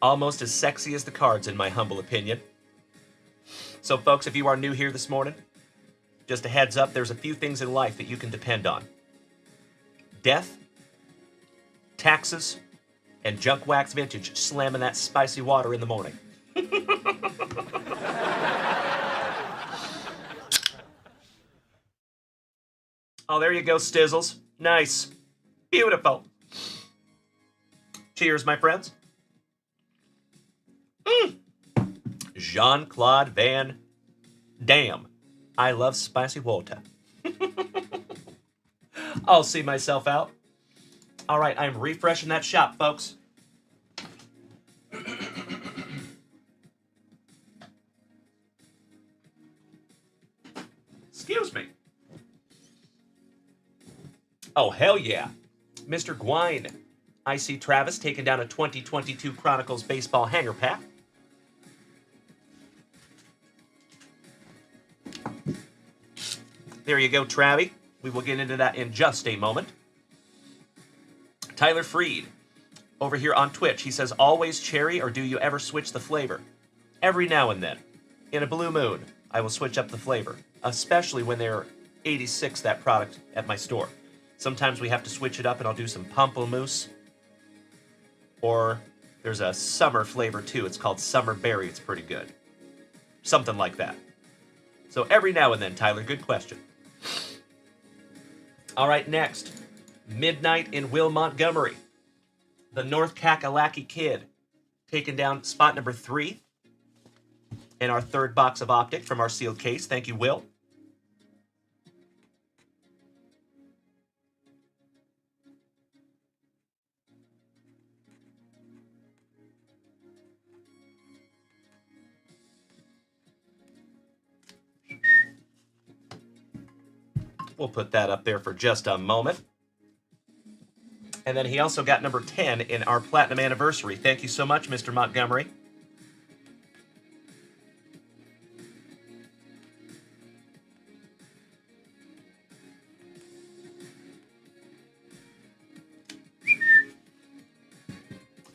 Almost as sexy as the cards, in my humble opinion. So, folks, if you are new here this morning, just a heads up, there's a few things in life that you can depend on. Death, taxes, and Junk Wax Vintage slamming that spicy water in the morning. Oh, there you go, Stizzles. Nice. Beautiful. Cheers, my friends. Jean-Claude Van Damme. I love spicy water. I'll see myself out. All right, I'm refreshing that shop, folks. Excuse me. Oh, hell yeah. Mr. Gwine. I see Travis taking down a 2022 Chronicles baseball hanger pack. There you go, Travie. We will get into that in just a moment. Tyler Freed, over here on Twitch, he says, always cherry, or do you ever switch the flavor? Every now and then. In a blue moon, I will switch up the flavor, especially when they're 86, that product, at my store. Sometimes we have to switch it up, and I'll do some pamplemousse. Or there's a summer flavor, too. It's called Summer Berry. It's pretty good. Something like that. So every now and then, Tyler, good question. All right, next. Midnight in Will Montgomery. The North Kakalaki Kid, taking down spot number 3 in our third box of Optic from our sealed case. Thank you, Will. We'll put that up there for just a moment. And then he also got number 10 in our Platinum Anniversary. Thank you so much, Mr. Montgomery.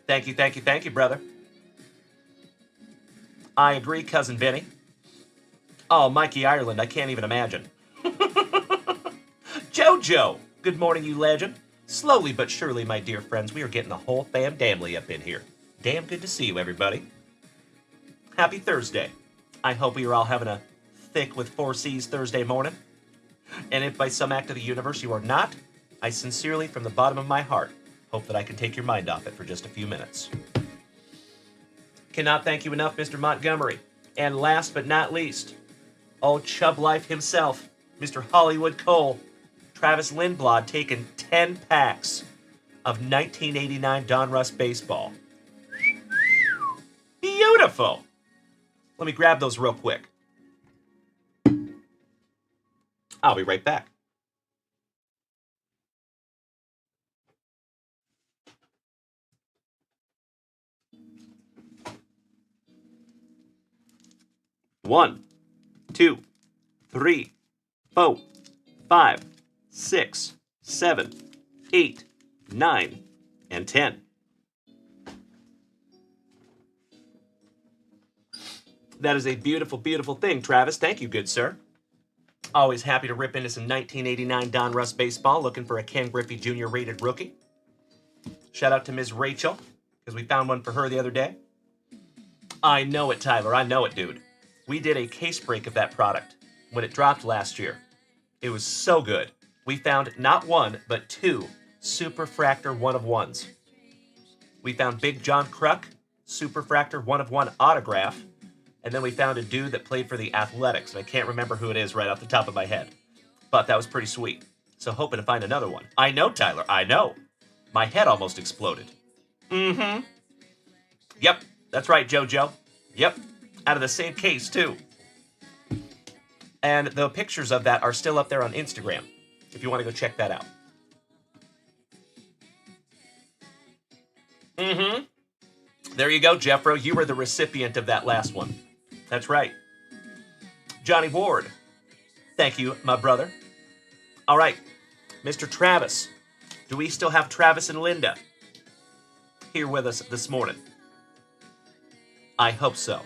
Thank you, thank you, thank you, brother. I agree, Cousin Benny. Oh, Mikey Ireland, I can't even imagine. Jojo, good morning, you legend. Slowly but surely, my dear friends, we are getting the whole family up in here. Damn good to see you, everybody. Happy Thursday. I hope we are all having a thick with 4 C's Thursday morning. And if by some act of the universe you are not, I sincerely, from the bottom of my heart, hope that I can take your mind off it for just a few minutes. Cannot thank you enough, Mr. Montgomery. And last but not least, old Chub Life himself, Mr. Hollywood Cole. Travis Lindblad taking 10 packs of 1989 Donruss baseball. Beautiful. Let me grab those real quick. I'll be right back. One, 2, 3, 4, 5, 6, 7, 8, 9, and 10. That is a beautiful, beautiful thing, Travis. Thank you, good sir. Always happy to rip into some 1989 Donruss baseball, looking for a Ken Griffey Jr. rated rookie. Shout out to Ms. Rachel, because we found one for her the other day. I know it, Tyler. I know it, dude. We did a case break of that product when it dropped last year. It was so good. We found not one, but 2 Superfractor 1-of-1s. We found Big John Kruk, Superfractor 1-of-1 autograph, and then we found a dude that played for the Athletics, and I can't remember who it is right off the top of my head. But that was pretty sweet. So hoping to find another one. I know, Tyler, I know. My head almost exploded. Mm-hmm. Yep, that's right, JoJo. Yep, out of the same case, too. And the pictures of that are still up there on Instagram, if you want to go check that out. Mm-hmm. There you go, Jeffro. You were the recipient of that last one. That's right. Johnny Ward. Thank you, my brother. All right, Mr. Travis. Do we still have Travis and Linda here with us this morning? I hope so.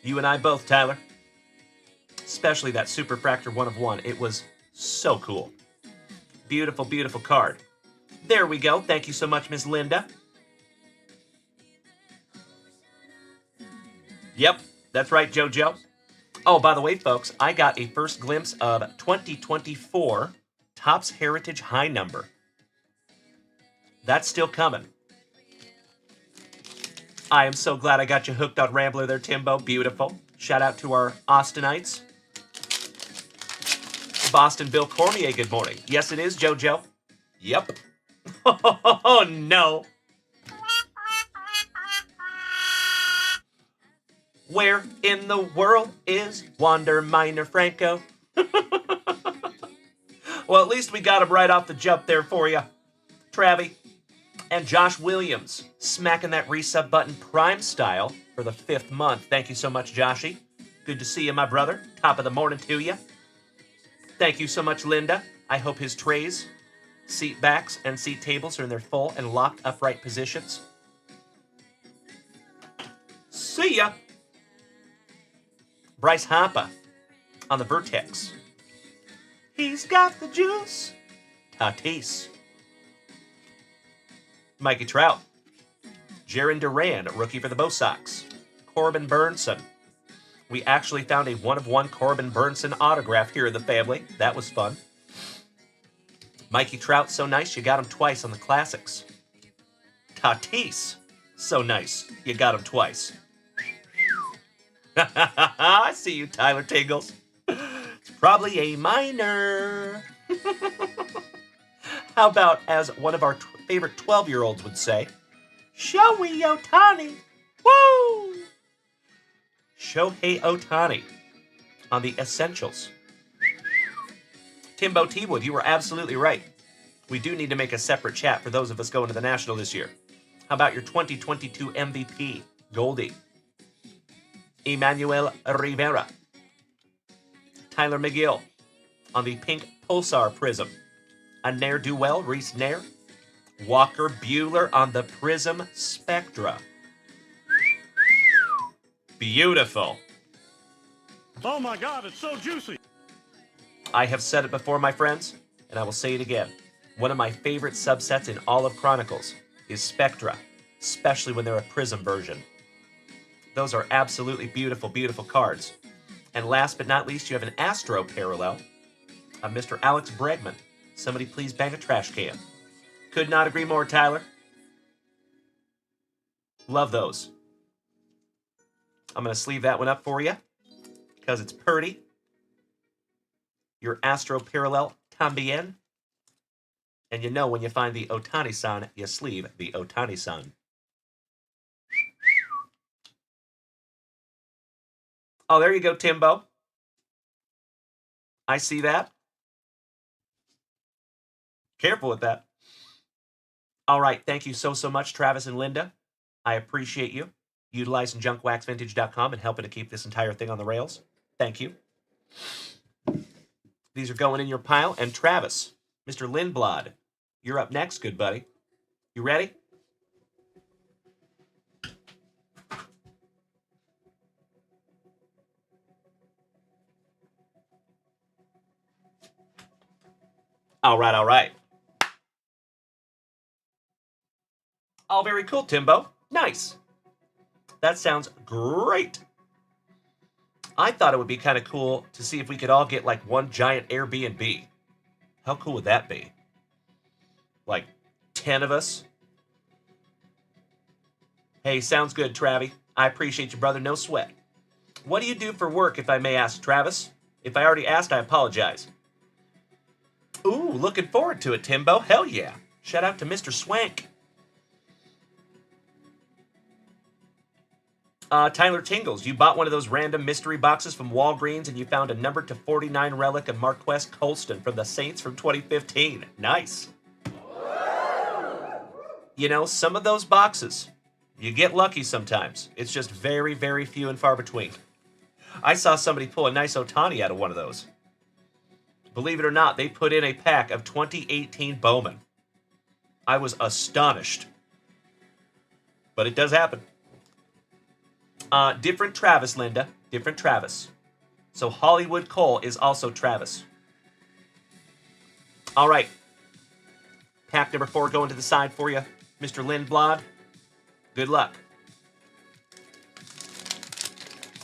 You and I both, Tyler. Especially that Superfractor 1-of-1. It was so cool. Beautiful, beautiful card. There we go. Thank you so much, Miss Linda. Yep, that's right, JoJo. Oh, by the way, folks, I got a first glimpse of 2024 Topps Heritage High Number. That's still coming. I am so glad I got you hooked on Rambler there, Timbo. Beautiful. Shout out to our Austinites. Boston Bill Cormier, good morning. Yes, it is, JoJo. Yep. Oh, no. Where in the world is Wander Minor Franco? Well, at least we got him right off the jump there for you, Travie. And Josh Williams, smacking that resub button Prime style for the 5th month. Thank you so much, Joshy. Good to see you, my brother. Top of the morning to you. Thank you so much, Linda. I hope his trays, seat backs, and seat tables are in their full and locked upright positions. See ya. Bryce Harper on the Vertex. He's got the juice. Tatis. Mikey Trout. Jaron Duran, rookie for the Bo Sox. Corbin Burnson. We actually found a one-of-one Corbin Burnson autograph here in the family. That was fun. Mikey Trout, so nice, you got him twice on the classics. Tatis, so nice, you got him twice. I see you, Tyler Tingles. It's probably a minor. How about, as one of our favorite 12-year-olds would say, Shohei Ohtani. Woo! Shohei Ohtani on the Essentials. Timbo T-Wood, you were absolutely right. We do need to make a separate chat for those of us going to the National this year. How about your 2022 MVP, Goldie? Emmanuel Rivera. Tyler McGill on the pink Pulsar Prism. A ne'er-do-well, Reese Nair. Walker Bueller on the Prism Spectra. Beautiful. Oh my God, it's so juicy. I have said it before, my friends, and I will say it again. One of my favorite subsets in all of Chronicles is Spectra, especially when they're a Prism version. Those are absolutely beautiful, beautiful cards. And last but not least, you have an Astro parallel of Mr. Alex Bregman. Somebody please bang a trash can. Could not agree more, Tyler. Love those. I'm going to sleeve that one up for you because it's purty. Your Astro parallel tambien. And you know when you find the Ohtani-san, you sleeve the Ohtani-san. Oh, there you go, Timbo. I see that. Careful with that. All right, thank you so much, Travis and Linda. I appreciate you utilizing junkwaxvintage.com and helping to keep this entire thing on the rails. Thank you. These are going in your pile. And Travis, Mr. Lindblad, you're up next, good buddy. You ready? All right, all right. Oh, very cool, Timbo. Nice. That sounds great. I thought it would be kind of cool to see if we could all get like one giant Airbnb. How cool would that be? Like 10 of us? Hey, sounds good, Travi. I appreciate you, brother. No sweat. What do you do for work, if I may ask, Travis? If I already asked, I apologize. Ooh, looking forward to it, Timbo. Hell yeah. Shout out to Mr. Swank. Tyler Tingles, you bought one of those random mystery boxes from Walgreens and you found a number to 49 relic of Marquess Colston from the Saints from 2015. Nice. You know, some of those boxes, you get lucky sometimes. It's just very, very few and far between. I saw somebody pull a nice Ohtani out of one of those. Believe it or not, they put in a pack of 2018 Bowman. I was astonished. But it does happen. Different Travis, Linda. Different Travis. So Hollywood Cole is also Travis. All right. Pack number 4 going to the side for you, Mr. Lindblad. Good luck.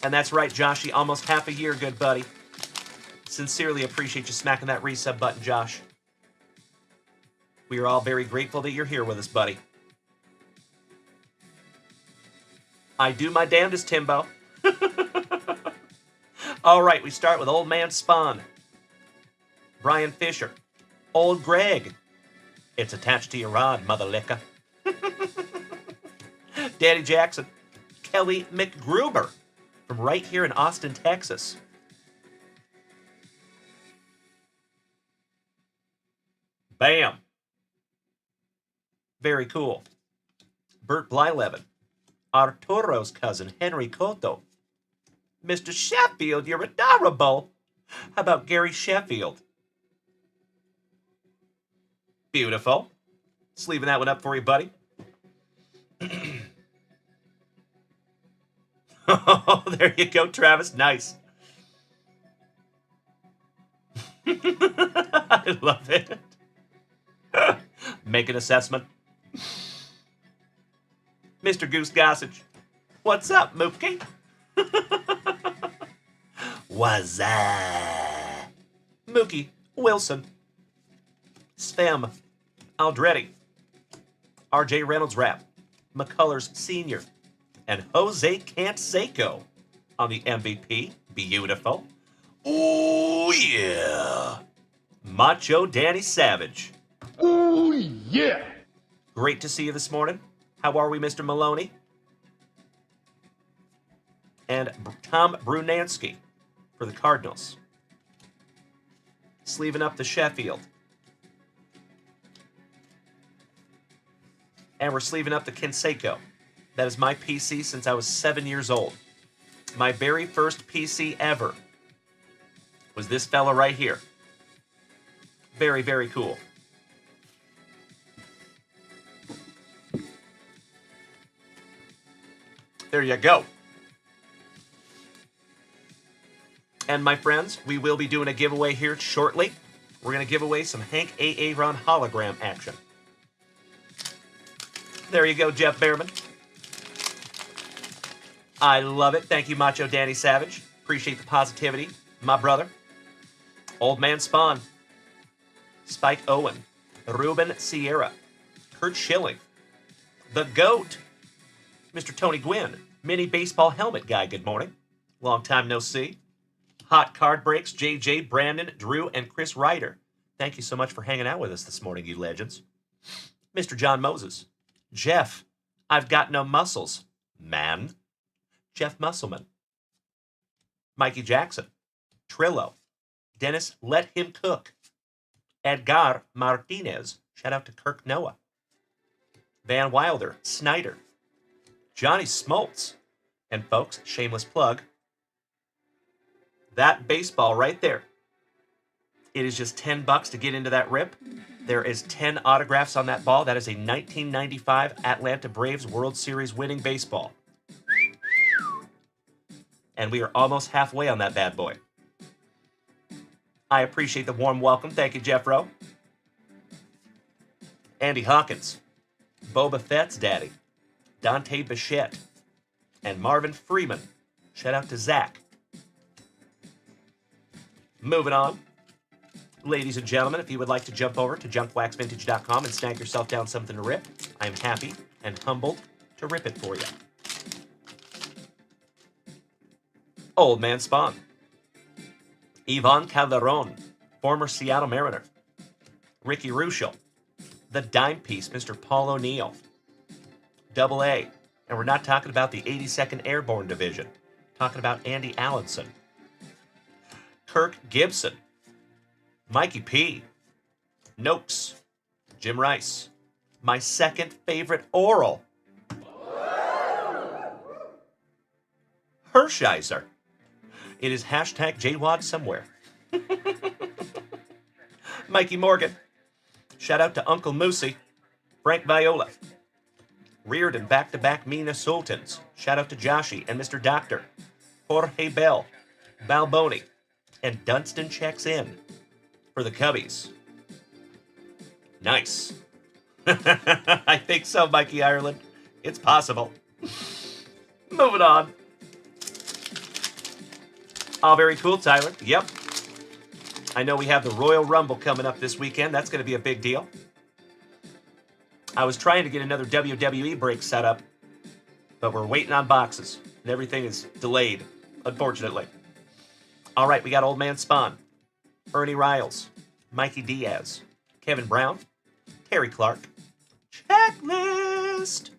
And that's right, Joshy. Almost half a year, good buddy. Sincerely appreciate you smacking that resub button, Josh. We are all very grateful that you're here with us, buddy. I do my damnedest, Timbo. All right, we start with Old Man Spawn. Brian Fisher. Old Greg. It's attached to your rod, mother licker. Danny Jackson. Kelly McGruber. From right here in Austin, Texas. Bam. Very cool. Bert Blyleven. Arturo's cousin, Henry Cotto. Mr. Sheffield, you're adorable. How about Gary Sheffield? Beautiful. Sleeving that one up for you, buddy. Oh, there you go, Travis. Nice. I love it. Make an assessment. Mr. Goose Gossage. What's up, Mookie? Wazaa. Mookie Wilson. Stem Aldretti. R.J. Reynolds Rap. McCullers Sr. And Jose Canseco on the MVP. Beautiful. Oh, yeah. Macho Danny Savage. Oh, yeah. Great to see you this morning. How are we, Mr. Maloney? And Tom Brunansky for the Cardinals. Sleeving up the Sheffield. And we're sleeving up the Canseco. That is my PC since I was 7 years old. My very first PC ever was this fella right here. Very, very cool. There you go. And my friends, we will be doing a giveaway here shortly. We're going to give away some Hank Aaron hologram action. There you go, Jeff Behrman. I love it. Thank you, Macho Danny Savage. Appreciate the positivity, my brother. Old Man Spawn. Spike Owen. Ruben Sierra. Kurt Schilling. The GOAT. Mr. Tony Gwynn. Mini baseball helmet guy, good morning. Long time no see. Hot Card Breaks, JJ, Brandon, Drew, and Chris Ryder. Thank you so much for hanging out with us this morning, you legends. Mr. John Moses. Jeff, I've got no muscles. Man. Jeff Musselman. Mikey Jackson. Trillo. Dennis, let him cook. Edgar Martinez. Shout out to Kirk Noah. Van Wilder. Snyder. Johnny Smoltz. And folks, shameless plug. That baseball right there. It is just $10 to get into that rip. There is 10 autographs on that ball. That is a 1995 Atlanta Braves World Series winning baseball. And we are almost halfway on that bad boy. I appreciate the warm welcome. Thank you, Jeffro. Andy Hawkins. Boba Fett's daddy. Dante Bichette. And Marvin Freeman. Shout out to Zach. Moving on. Ladies and gentlemen, if you would like to jump over to junkwaxvintage.com and snag yourself down something to rip, I am happy and humbled to rip it for you. Old Man Spawn. Ivan Calderon, former Seattle Mariner. Ricky Ruschel. The dime piece, Mr. Paul O'Neill. Double A. And we're not talking about the 82nd Airborne Division. Talking about Andy Allenson. Kirk Gibson. Mikey P. Noakes. Jim Rice. My second favorite oral. Hershiser. It is hashtag JWAD somewhere. Mikey Morgan. Shout out to Uncle Moosey. Frank Viola. Reared in back-to-back Mina Sultans. Shout out to Joshie and Mr. Doctor. Jorge Bell. Balboni. And Dunstan checks in for the Cubbies. Nice. I think so, Mikey Ireland. It's possible. Moving on. Oh, very cool, Tyler. Yep. I know we have the Royal Rumble coming up this weekend. That's going to be a big deal. I was trying to get another WWE break set up, but we're waiting on boxes, and everything is delayed, unfortunately. All right, we got Old Man Spawn, Ernie Riles, Mikey Diaz, Kevin Brown, Terry Clark, Checklist,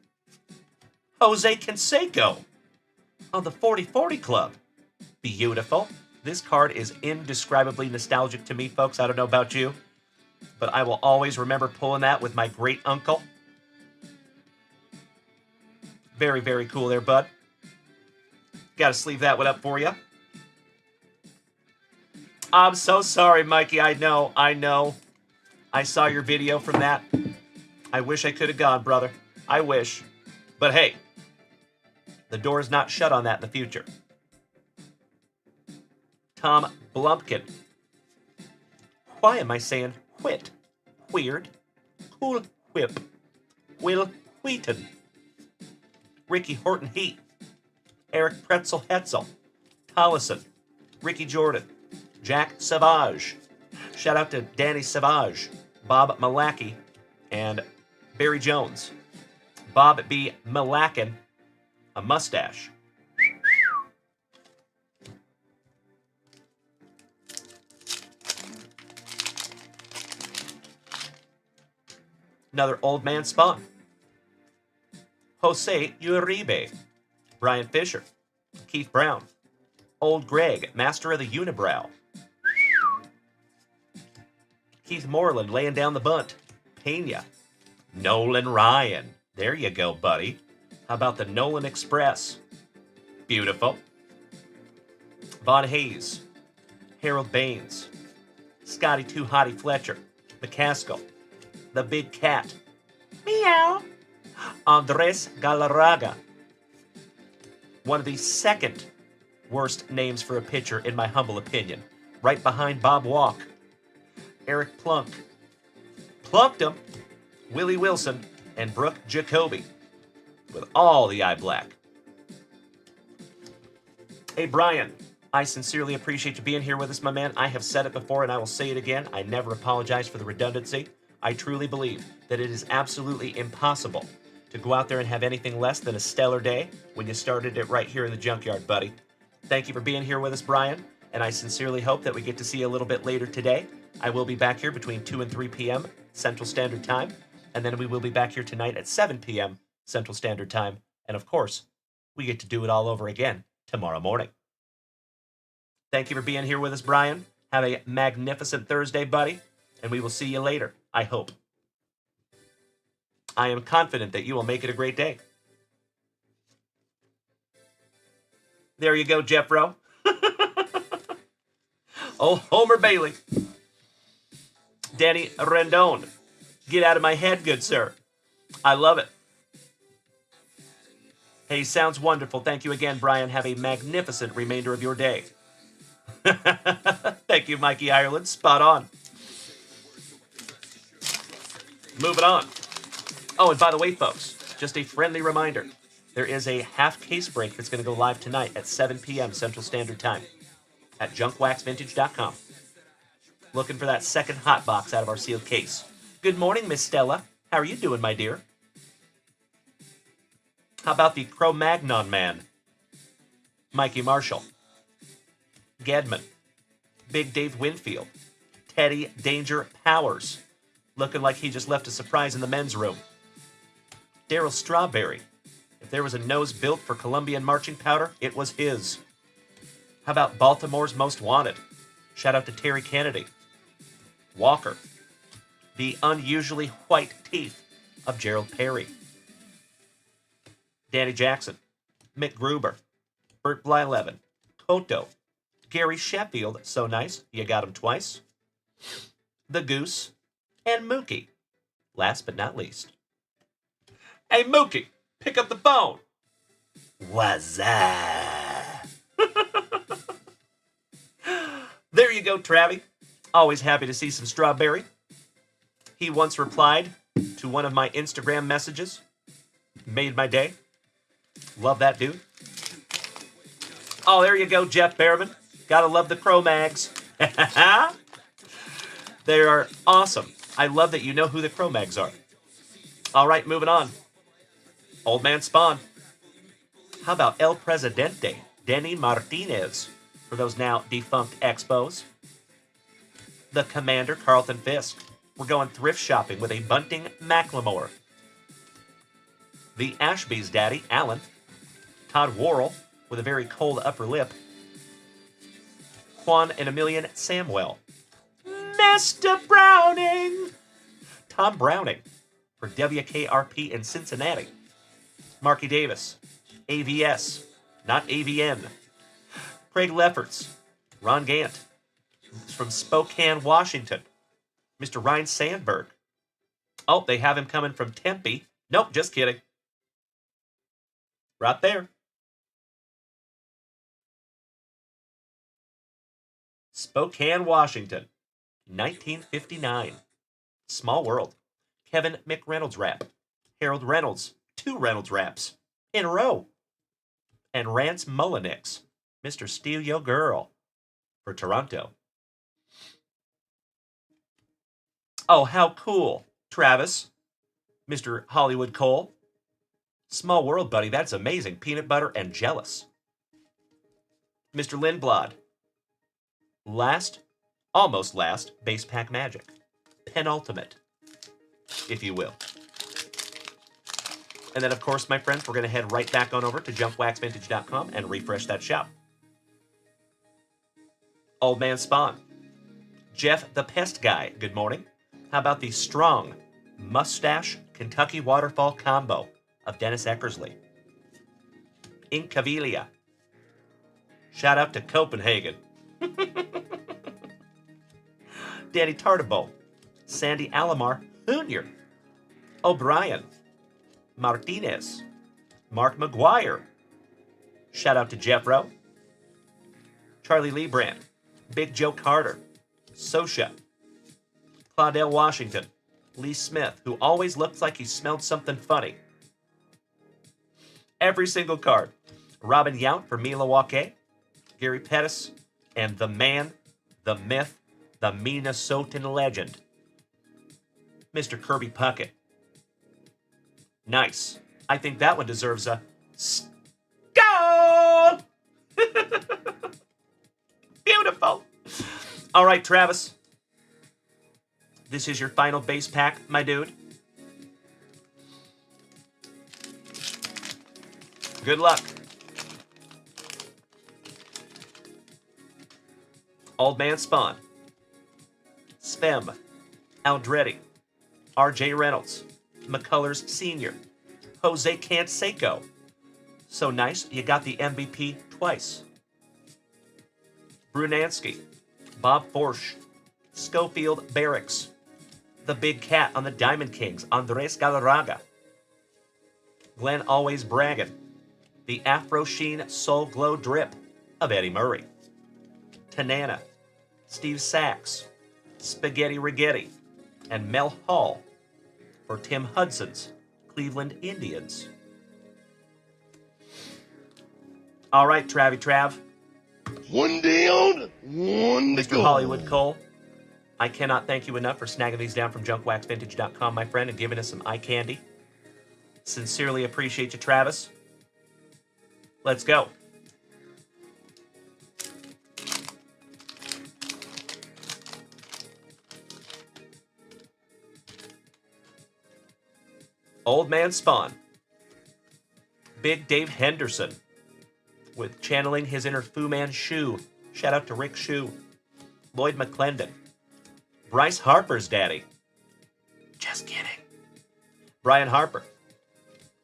Jose Canseco on the 40-40 Club. Beautiful. This card is indescribably nostalgic to me, folks. I don't know about you, but I will always remember pulling that with my great uncle. Very, very cool there, bud. Got to sleeve that one up for you. I'm so sorry, Mikey. I know. I saw your video from that. I wish I could have gone, brother. I wish. But hey, the door is not shut on that in the future. Tom Blumpkin. Why am I saying quit? Weird. Cool Whip. Will Wheaton. Ricky Horton Heat. Eric Pretzel Hetzel. Tollison. Ricky Jordan, Jack Savage. Shout out to Danny Savage, Bob Malacky, and Barry Jones. Bob B. Malakin, a mustache. Another Old Man Spawn. Jose Uribe, Brian Fisher, Keith Brown, Old Greg, Master of the Unibrow, Keith Moreland laying down the bunt, Pena, Nolan Ryan. There you go, buddy. How about the Nolan Express? Beautiful. Von Hayes, Harold Baines, Scotty Too Hottie Fletcher, McCaskill, the Big Cat, Meow, Andres Galarraga. One of the second worst names for a pitcher, in my humble opinion, right behind Bob Walk. Eric Plunk, Plunked him, Willie Wilson, and Brooke Jacoby, with all the eye black. Hey, Brian, I sincerely appreciate you being here with us, my man. I have said it before and I will say it again. I never apologize for the redundancy. I truly believe that it is absolutely impossible to go out there and have anything less than a stellar day when you started it right here in the junkyard, buddy. Thank you for being here with us, Brian, and I sincerely hope that we get to see you a little bit later today. I will be back here between 2 and 3 p.m. Central Standard Time, and then we will be back here tonight at 7 p.m. Central Standard Time, and of course, we get to do it all over again tomorrow morning. Thank you for being here with us, Brian. Have a magnificent Thursday, buddy, and we will see you later, I hope. I am confident that you will make it a great day. There you go, Jeffro. Oh, Homer Bailey. Danny Rendon. Get out of my head, good sir. I love it. Hey, sounds wonderful. Thank you again, Brian. Have a magnificent remainder of your day. Thank you, Mikey Ireland. Spot on. Moving on. Oh, and by the way, folks, just a friendly reminder. There is a half case break that's going to go live tonight at 7 p.m. Central Standard Time at junkwaxvintage.com. Looking for that second hot box out of our sealed case. Good morning, Miss Stella. How are you doing, my dear? How about the Cro-Magnon Man? Mikey Marshall. Gedman. Big Dave Winfield. Teddy Danger Powers. Looking like he just left a surprise in the men's room. Daryl Strawberry. If there was a nose built for Colombian marching powder, it was his. How about Baltimore's Most Wanted? Shout out to Terry Kennedy. Walker. The unusually white teeth of Gerald Perry. Danny Jackson. Mick Gruber. Bert Blyleven. Koto. Gary Sheffield. So nice. You got him twice. The Goose. And Mookie. Last but not least. Hey, Mookie, pick up the phone. Wazza. There you go, Travie. Always happy to see some Strawberry. He once replied to one of my Instagram messages. Made my day. Love that dude. Oh, there you go, Jeff Behrman. Gotta love the Cro-Mags. They are awesome. I love that you know who the Cro-Mags are. All right, moving on. Old Man Spawn. How about El Presidente, Denny Martinez, for those now defunct Expos? The Commander, Carlton Fisk. We're going thrift shopping with a Bunting Macklemore. The Ashby's daddy, Alan. Todd Worrell, with a very cold upper lip. Juan and Emilian Samwell. Mr. Browning. Tom Browning for WKRP in Cincinnati. Marky Davis. AVS, not AVN. Craig Lefferts. Ron Gant. From Spokane, Washington. Mr. Ryan Sandberg. Oh, they have him coming from Tempe. Nope, just kidding. Right there. Spokane, Washington. 1959. Small World. Kevin McReynolds rap. Harold Reynolds. 2 Reynolds raps. In a row. And Rance Mullenix. Mr. Steal Your Girl. for Toronto. Oh, how cool. Travis, Mr. Hollywood Cole. Small world, buddy. That's amazing. Peanut butter and jealous. Mr. Lindblad. Almost last, base pack magic. Penultimate, if you will. And then, of course, my friends, we're going to head right back on over to junkwaxvintage.com and refresh that shop. Old Man Spawn. Jeff the Pest Guy, good morning. How about the strong mustache Kentucky waterfall combo of Dennis Eckersley? Incavilia. Shout out to Copenhagen. Danny Tartabo. Sandy Alomar Jr. O'Brien. Martinez. Mark McGuire. Shout out to Jeffro. Charlie Lebrand. Big Joe Carter. Sosha. Claudel Washington. Lee Smith, who always looks like he smelled something funny. Every single card. Robin Yount for Milwaukee. Gary Pettis. And the man, the myth, the Minnesotan legend, Mr. Kirby Puckett. Nice. I think that one deserves a goal! Beautiful. All right, Travis. This is your final base pack, my dude. Good luck. Old Man Spawn. Spem. Aldretti. R.J. Reynolds. McCullers Sr. Jose Canseco. So nice, you got the MVP twice. Brunansky. Bob Forsch. Schofield Barracks. The Big Cat on the Diamond Kings, Andres Galarraga. Glenn Always Braggin. The Afro Sheen Soul Glow Drip of Eddie Murray. Tanana. Steve Sachs. Spaghetti Rigetti. And Mel Hall for Tim Hudson's Cleveland Indians. All right, Travy Trav. One down, one to Mr. go. Hollywood Cole, I cannot thank you enough for snagging these down from junkwaxvintage.com, my friend, and giving us some eye candy. Sincerely appreciate you, Travis. Let's go. Old Man Spawn. Big Dave Henderson with channeling his inner Fu Manchu. Shout out to Rick Shu. Lloyd McClendon. Bryce Harper's daddy. Just kidding. Brian Harper.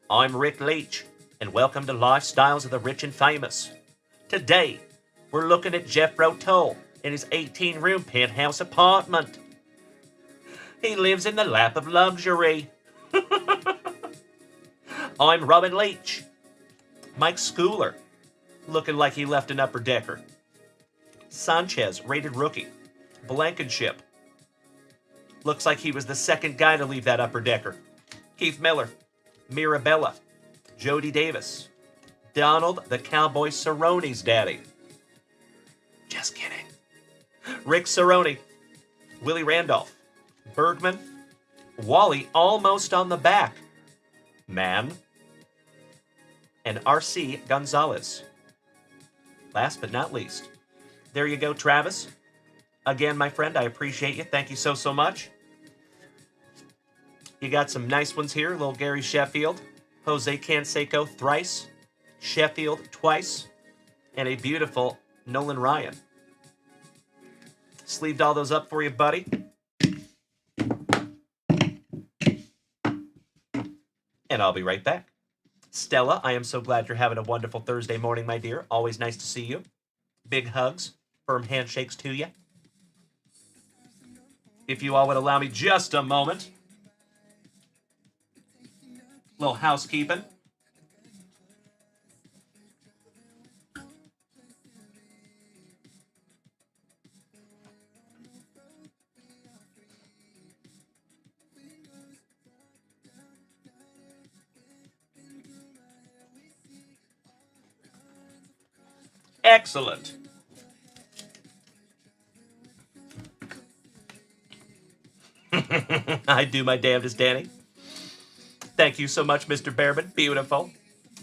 I'm Rick Leach, and welcome to Lifestyles of the Rich and Famous. Today, we're looking at Jeff Rotoll in his 18-room penthouse apartment. He lives in the lap of luxury. I'm Robin Leach. Mike Schooler, looking like he left an upper decker. Sanchez, rated rookie. Blankenship. Looks like he was the second guy to leave that upper decker. Keith Miller. Mirabella. Jody Davis. Donald the Cowboy Cerrone's daddy. Just kidding. Rick Cerrone. Willie Randolph. Bergman. Wally almost on the back. Man. And R.C. Gonzalez. Last but not least. There you go, Travis. Again, my friend, I appreciate you. Thank you so, so much. You got some nice ones here. Little Gary Sheffield. Jose Canseco thrice. Sheffield twice. And a beautiful Nolan Ryan. Sleeved all those up for you, buddy. And I'll be right back. Stella, I am so glad you're having a wonderful Thursday morning, my dear. Always nice to see you. Big hugs, firm handshakes to you. If you all would allow me just a moment. Little housekeeping. Excellent. I do my damnedest, Danny. Thank you so much, Mr. Behrman. Beautiful.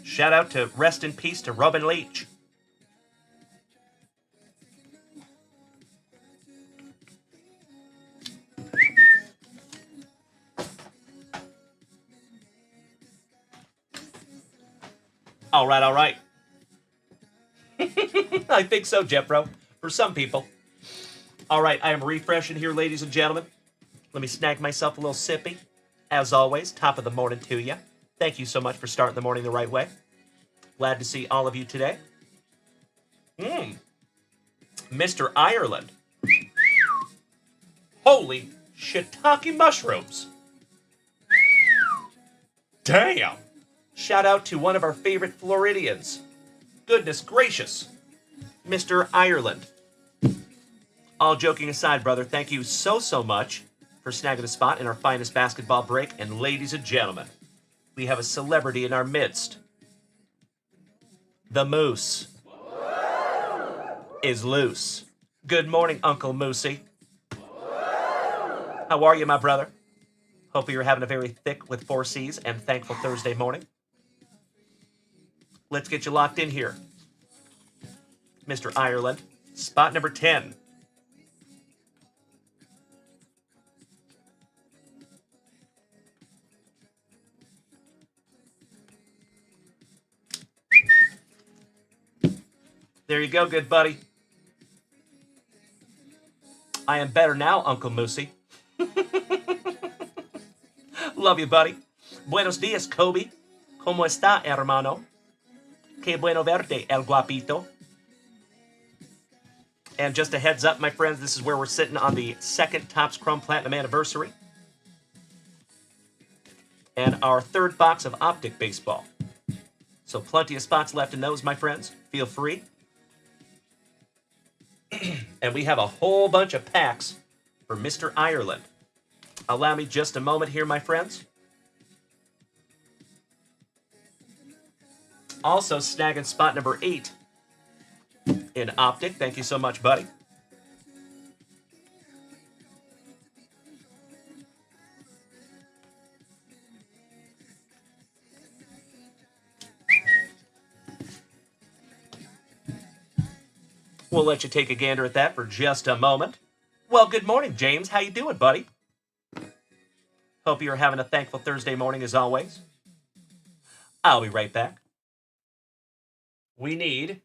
Shout out to rest in peace to Robin Leach. All right, all right. I think so, Jeffro. For some people. All right, I am refreshing here, ladies and gentlemen. Let me snag myself a little sippy. As always, top of the morning to you. Thank you so much for starting the morning the right way. Glad to see all of you today. Mr. Ireland. Holy shiitake mushrooms. Damn. Shout out to one of our favorite Floridians. Goodness gracious. Mr. Ireland. All joking aside, brother, thank you so much for snagging a spot in our finest basketball break. And ladies and gentlemen, we have a celebrity in our midst. The Moose is loose. Good morning, Uncle Moosey. How are you, my brother? Hope you're having a very thick with 4 C's and thankful Thursday morning. Let's get you locked in here. Mr. Ireland, spot number 10. There you go, good buddy. I am better now, Uncle Moosey. Love you, buddy. Buenos dias, Kobe. ¿Cómo está, hermano? Qué bueno verte, el guapito. And just a heads up, my friends, this is where we're sitting on the second Topps Chrome Platinum anniversary. And our third box of Optic Baseball. So plenty of spots left in those, my friends. Feel free. And we have a whole bunch of packs for Mr. Ireland. Allow me just a moment here, my friends. Also snagging spot number 8 in Optic. Thank you so much, buddy. We'll let you take a gander at that for just a moment. Well, good morning, James. How you doing, buddy? Hope you're having a thankful Thursday morning as always. I'll be right back. We need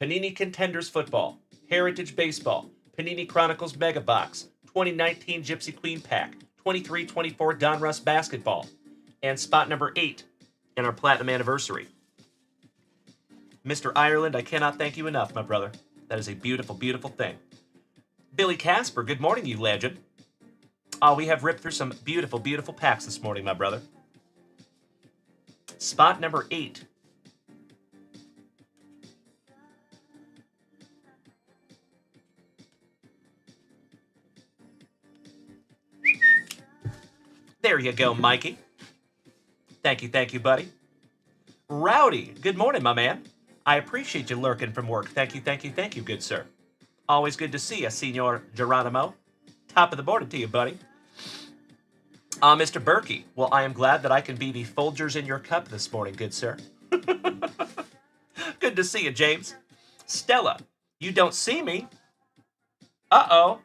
Panini Contenders Football, Heritage Baseball, Panini Chronicles Mega Box, 2019 Gypsy Queen Pack, 23-24 Donruss Basketball, and spot number 8 in our Platinum Anniversary. Mr. Ireland, I cannot thank you enough, my brother. That is a beautiful, beautiful thing. Billy Casper, good morning, you legend. Oh, we have ripped through some beautiful, beautiful packs this morning, my brother. Spot number 8. There you go, Mikey. Thank you, buddy. Rowdy, good morning, my man. I appreciate you lurking from work. Thank you, good sir. Always good to see you, Senor Geronimo. Top of the morning to you, buddy. Mr. Berkey, well, I am glad that I can be the Folgers in your cup this morning, good sir. Good to see you, James. Stella, you don't see me? Uh-oh.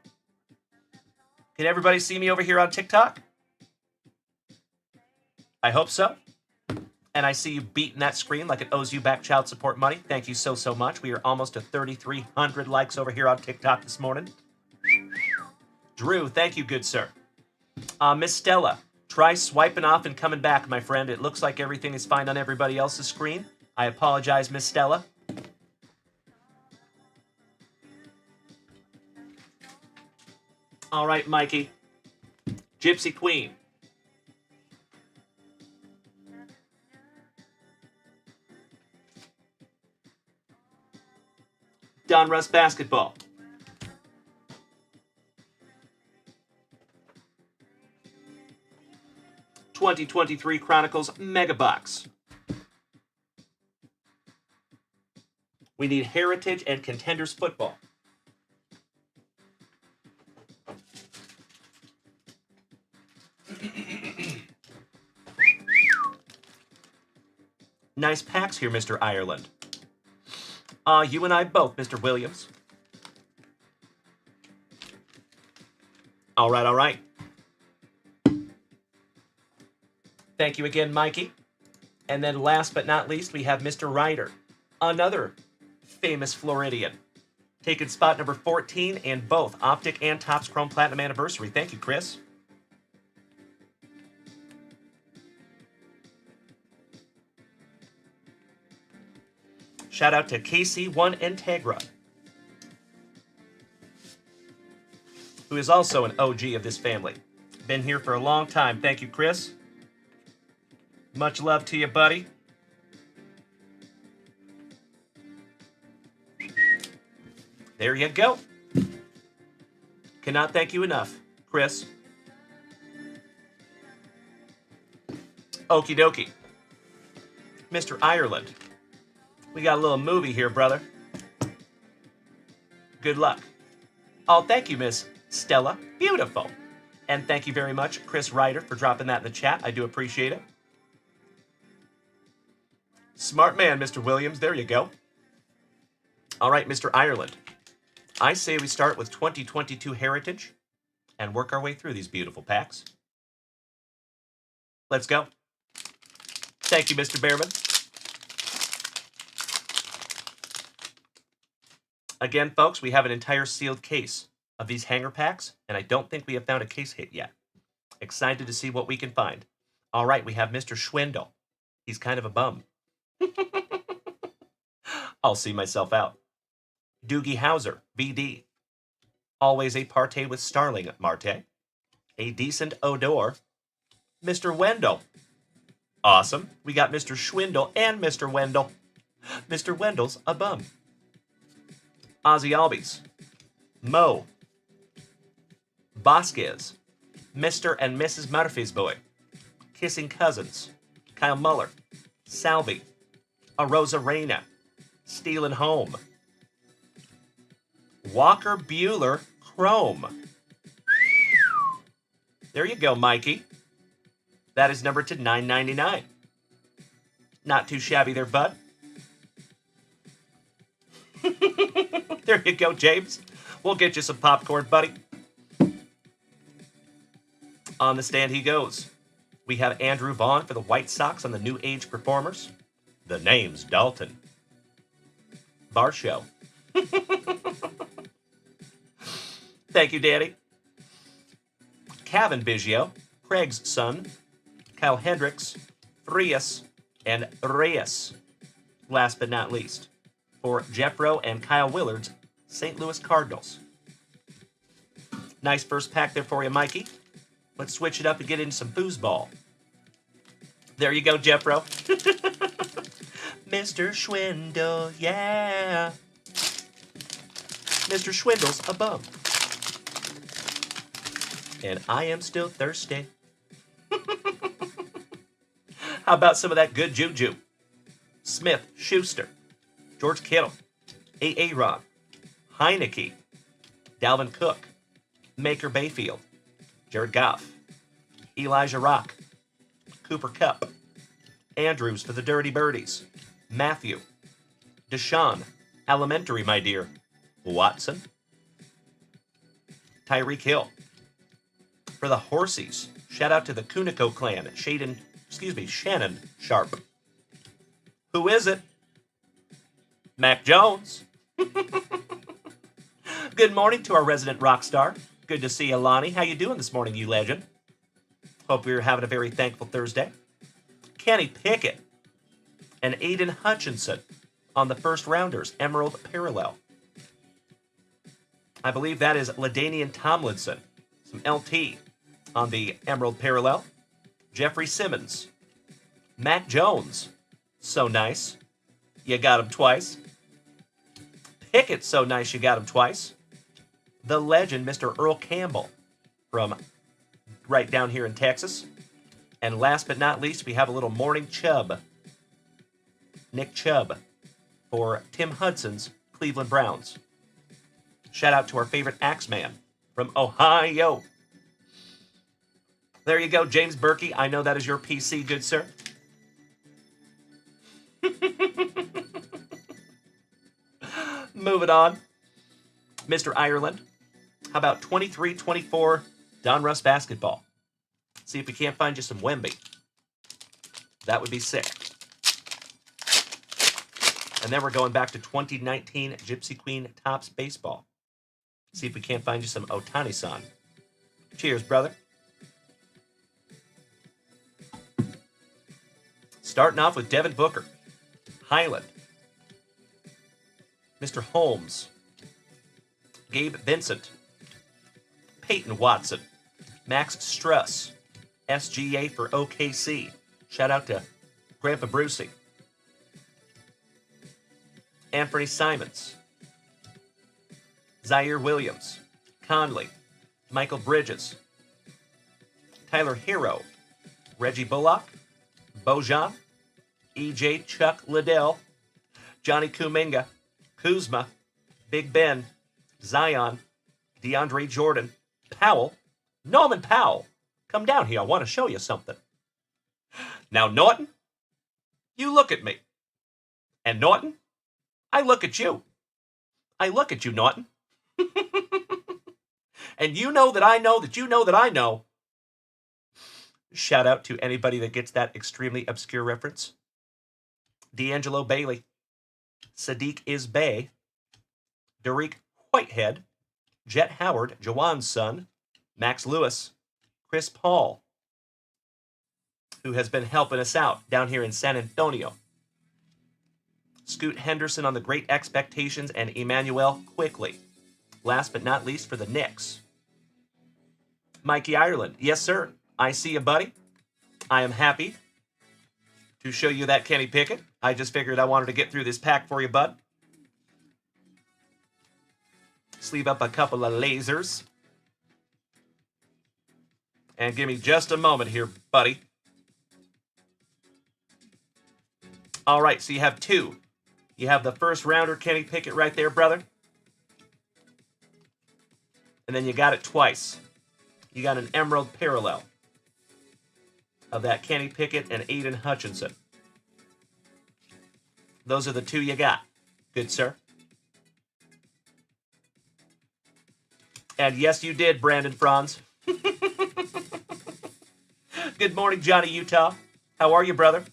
Can everybody see me over here on TikTok? I hope so. And I see you beating that screen like it owes you back child support money. Thank you so much. We are almost to 3,300 likes over here on TikTok this morning. Drew, thank you, good sir. Miss Stella, try swiping off and coming back, my friend. It looks like everything is fine on everybody else's screen. I apologize, Miss Stella. All right, Mikey. Gypsy Queen. Donruss Basketball. '23 Chronicles Mega Box. We need Heritage and Contenders Football. Nice packs here, Mr. Ireland. You and I both, Mr. Williams. All right, all right. Thank you again, Mikey. And then last but not least, we have Mr. Ryder, another famous Floridian, taking spot number 14 in both Optic and Topps Chrome Platinum Anniversary. Thank you, Chris. Shout out to KC1 Integra, who is also an OG of this family. Been here for a long time. Thank you, Chris. Much love to you, buddy. There you go. Cannot thank you enough, Chris. Okie dokie. Mr. Ireland, we got a little movie here, brother. Good luck. Oh, thank you, Miss Stella. Beautiful. And thank you very much, Chris Ryder, for dropping that in the chat. I do appreciate it. Smart man, Mr. Williams. There you go. All right, Mr. Ireland. I say we start with 2022 Heritage and work our way through these beautiful packs. Let's go. Thank you, Mr. Behrman. Again, folks, we have an entire sealed case of these hanger packs, and I don't think we have found a case hit yet. Excited to see what we can find. All right, we have Mr. Schwindel. He's kind of a bum. I'll see myself out. Doogie Howser, BD. Always a partay with Starling, Marte. A decent Odor. Mr. Wendell. Awesome. We got Mr. Schwindel and Mr. Wendell. Mr. Wendell's a bum. Ozzy Albies. Mo. Vasquez. Mr. and Mrs. Murphy's Boy. Kissing Cousins. Kyle Muller. Salvi. A Rosa Reyna. Stealing Home. Walker Bueller Chrome. There you go, Mikey. That is numbered to $9.99. Not too shabby there, bud. There you go, James. We'll get you some popcorn, buddy. On the stand he goes. We have Andrew Vaughn for the White Sox on the New Age Performers. The name's Dalton. Varsho. Thank you, Danny. Kevin Biggio, Craig's son, Kyle Hendricks, Frias, and Reyes. Last but not least, for Jeffro and Kyle Willard's St. Louis Cardinals. Nice first pack there for you, Mikey. Let's switch it up and get into some foosball. There you go, Jeffro. Mr. Schwindel, yeah. Mr. Schwindel's a bum. And I am still thirsty. How about some of that good juju? Smith, Schuster, George Kittle, A.A. Ron, Heineke, Dalvin Cook, Maker Bayfield, Jared Goff, Elijah Rock, Cooper Kupp, Andrews for the Dirty Birdies, Matthew, Deshaun, Elementary, my dear, Watson, Tyreek Hill. For the Horsies, shout out to the Kunico clan, Shannon Sharp. Who is it? Mac Jones. Good morning to our resident rock star. Good to see you, Lonnie. How you doing this morning, you legend? Hope you're having a very thankful Thursday. Kenny Pickett and Aiden Hutchinson on the first rounders, Emerald Parallel. I believe that is LaDainian Tomlinson, some LT on the Emerald Parallel. Jeffrey Simmons, Mac Jones, so nice, you got him twice. Pickett, so nice you got him twice. The legend, Mr. Earl Campbell, from right down here in Texas. And last but not least, we have a little Morning Chubb, Nick Chubb, for Tim Hudson's Cleveland Browns. Shout out to our favorite Axeman from Ohio. There you go, James Berkey. I know that is your PC, good sir. Moving on. Mr. Ireland. How about 23-24 Donruss basketball? See if we can't find you some Wemby. That would be sick. And then we're going back to 2019 Gypsy Queen Topps baseball. See if we can't find you some Otani-san. Cheers, brother. Starting off with Devin Booker, Highland, Mr. Holmes, Gabe Vincent, Peyton Watson, Max Struss, SGA for OKC. Shout out to Grandpa Brucey. Anthony Simons, Zaire Williams, Conley, Michael Bridges, Tyler Hero, Reggie Bullock, Bojan, EJ Chuck Liddell, Johnny Kuminga, Kuzma, Big Ben, Zion, DeAndre Jordan, Powell, Norman Powell. Come down here, I want to show you something. Now, Norton, you look at me. And Norton, I look at you. I look at you, Norton. And you know that I know that you know that I know. Shout out to anybody that gets that extremely obscure reference. D'Angelo Bailey, Sadiq Isbay, Derek Whitehead, Jet Howard, Jawan's son, Max Lewis, Chris Paul, who has been helping us out down here in San Antonio. Scoot Henderson on the Great Expectations, and Emmanuel Quickly. Last but not least for the Knicks. Mikey Ireland. Yes, sir. I see you, buddy. I am happy to show you that Kenny Pickett. I just figured I wanted to get through this pack for you, bud. Sleeve up a couple of lasers. And give me just a moment here, buddy. All right, so you have two. You have the first rounder, Kenny Pickett, right there, brother. And then you got it twice. You got an Emerald Parallel of that Kenny Pickett and Aiden Hutchinson. Those are the two you got. Good, sir. And yes, you did, Brandon Franz. Good morning, Johnny Utah. How are you, brother?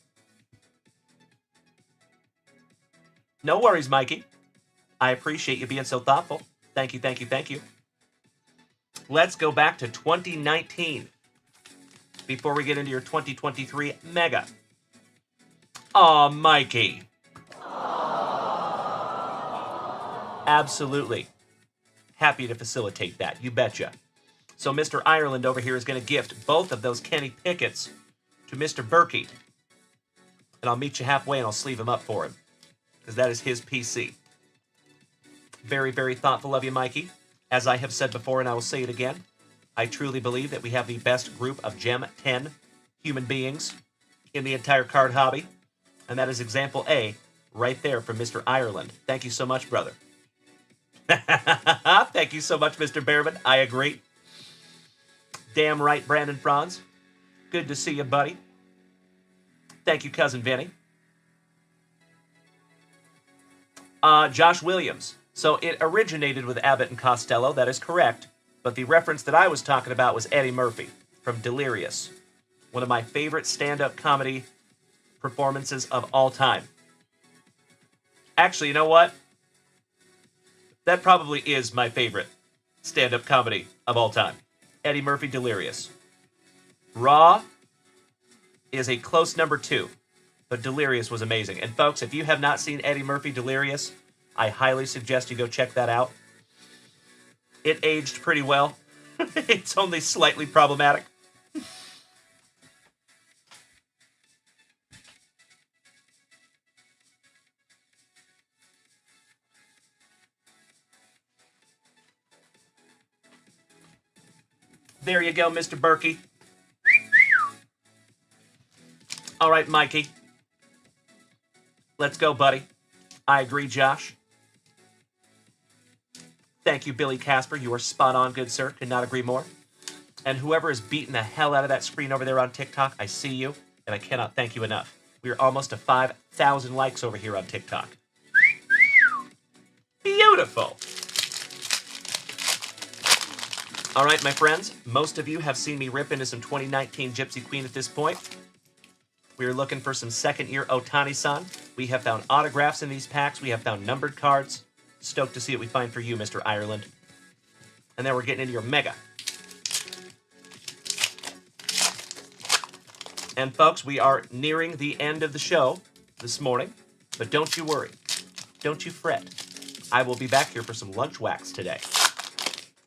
No worries, Mikey. I appreciate you being so thoughtful. Thank you, thank you, thank you. Let's go back to 2019 before we get into your 2023 Mega. Aw, Mikey. Absolutely. Happy to facilitate that. You betcha. So Mr. Ireland over here is going to gift both of those Kenny Picketts to Mr. Berkey. And I'll meet you halfway and I'll sleeve him up for him, because that is his PC. Very, very thoughtful of you, Mikey. As I have said before, and I will say it again, I truly believe that we have the best group of Gem 10 human beings in the entire card hobby. And that is example A right there from Mr. Ireland. Thank you so much, brother. Thank you so much, Mr. Behrman. I agree. Damn right, Brandon Franz. Good to see you, buddy. Thank you, Cousin Vinny. Josh Williams. So it originated with Abbott and Costello, that is correct. But the reference that I was talking about was Eddie Murphy from Delirious. One of my favorite stand-up comedy performances of all time. Actually, you know what? That probably is my favorite stand-up comedy of all time. Eddie Murphy, Delirious. Raw is a close number 2, but Delirious was amazing. And folks, if you have not seen Eddie Murphy, Delirious, I highly suggest you go check that out. It aged pretty well. It's only slightly problematic. There you go, Mr. Berkey. All right, Mikey. Let's go, buddy. I agree, Josh. Thank you, Billy Casper. You are spot on, good sir. Could not agree more. And whoever is beating the hell out of that screen over there on TikTok, I see you, and I cannot thank you enough. We're almost to 5,000 likes over here on TikTok. Beautiful. All right, my friends, most of you have seen me rip into some 2019 Gypsy Queen at this point. We are looking for some second-year Otani-san. We have found autographs in these packs. We have found numbered cards. Stoked to see what we find for you, Mr. Ireland. And then we're getting into your Mega. And folks, we are nearing the end of the show this morning. But don't you worry. Don't you fret. I will be back here for some lunch wax today.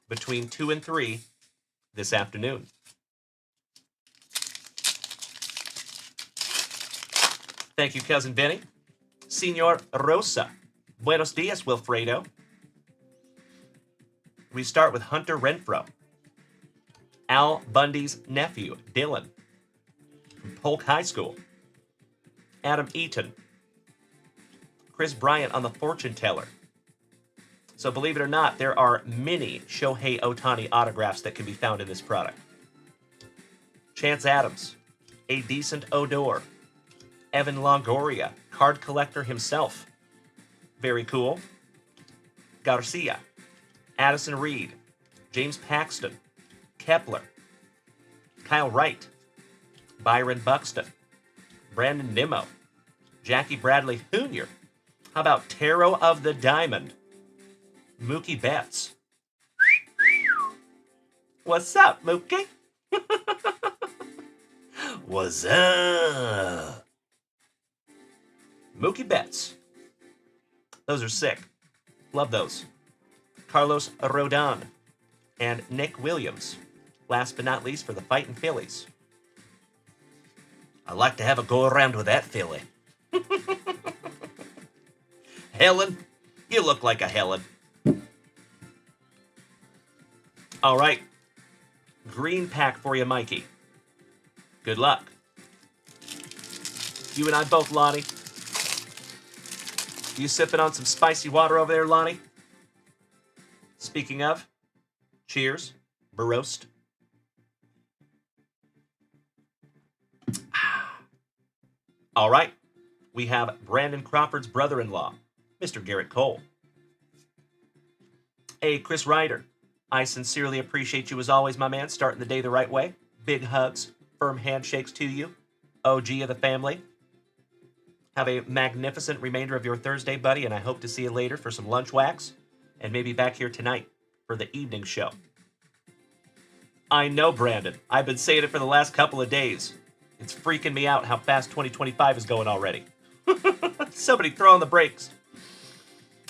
Between 2 and 3 this afternoon. Thank you, Cousin Benny. Senor Rosa. Buenos dias, Wilfredo. We start with Hunter Renfro. Al Bundy's nephew, Dylan. From Polk High School. Adam Eaton. Chris Bryant on the Fortune Teller. So believe it or not, there are many Shohei Ohtani autographs that can be found in this product. Chance Adams, a decent Odor, Evan Longoria, card collector himself. Very cool. Garcia, Addison Reed, James Paxton, Kepler, Kyle Wright, Byron Buxton, Brandon Nimmo, Jackie Bradley Jr. How about Tarot of the Diamond? Mookie Betts. What's up, Mookie? What's up? Mookie Betts. Those are sick. Love those. Carlos Rodon and Nick Williams. Last but not least for the Fightin' Phillies. I like to have a go around with that Philly. Helen, you look like a Helen. All right. Green pack for you, Mikey. Good luck. You and I both, Lonnie. You sipping on some spicy water over there, Lonnie? Speaking of, cheers. Barost. All right. We have Brandon Crawford's brother-in-law, Mr. Garrett Cole. Hey, Chris Ryder. I sincerely appreciate you as always, my man, starting the day the right way. Big hugs, firm handshakes to you. OG of the family. Have a magnificent remainder of your Thursday, buddy, and I hope to see you later for some lunch wax and maybe back here tonight for the evening show. I know, Brandon. I've been saying it for the last couple of days. It's freaking me out how fast 2025 is going already. Somebody throw on the brakes.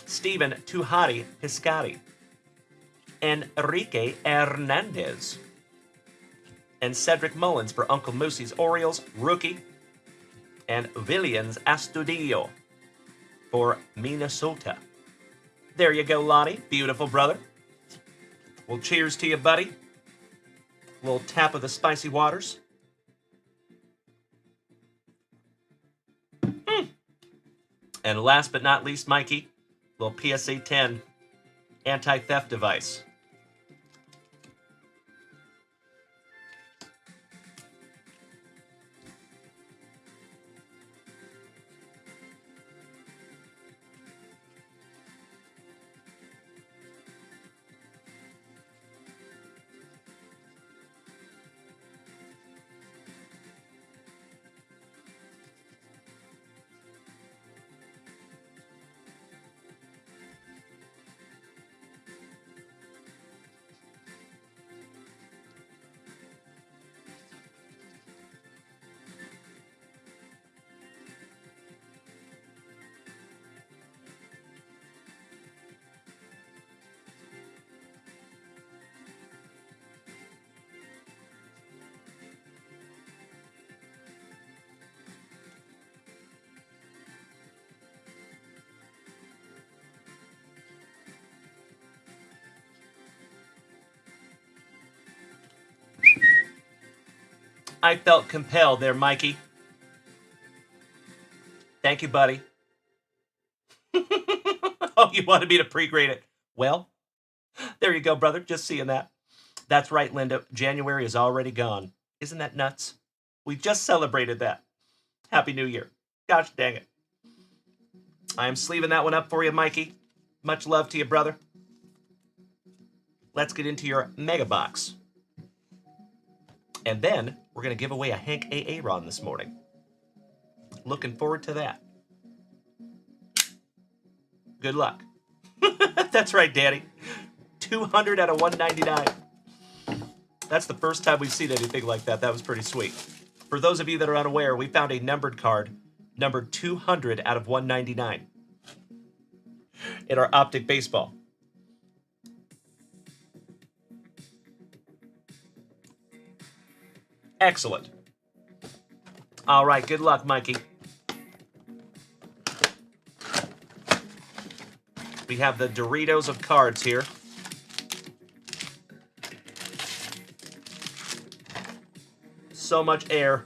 Steven Tuhati Piscati. Enrique Hernandez. And Cedric Mullins for Uncle Moosey's Orioles, rookie. And Williams Astudillo for Minnesota. There you go, Lonnie. Beautiful, brother. Well, cheers to you, buddy. A little tap of the spicy waters. And last but not least, Mikey, little PSA 10 anti-theft device. I felt compelled there, Mikey. Thank you, buddy. Oh, you wanted me to pre-grade it. Well, there you go, brother. Just seeing that. That's right, Linda. January is already gone. Isn't that nuts? We just celebrated that. Happy New Year. Gosh dang it. I am sleeving that one up for you, Mikey. Much love to you, brother. Let's get into your mega box. And then we're going to give away a Hank Aaron this morning. Looking forward to that. Good luck. That's right, Daddy. 200 out of 199. That's the first time we've seen anything like that. That was pretty sweet. For those of you that are unaware, we found a numbered card, numbered 200 out of 199 in our Optic Baseball. Excellent. All right, good luck, Mikey. We have the Doritos of cards here. So much air.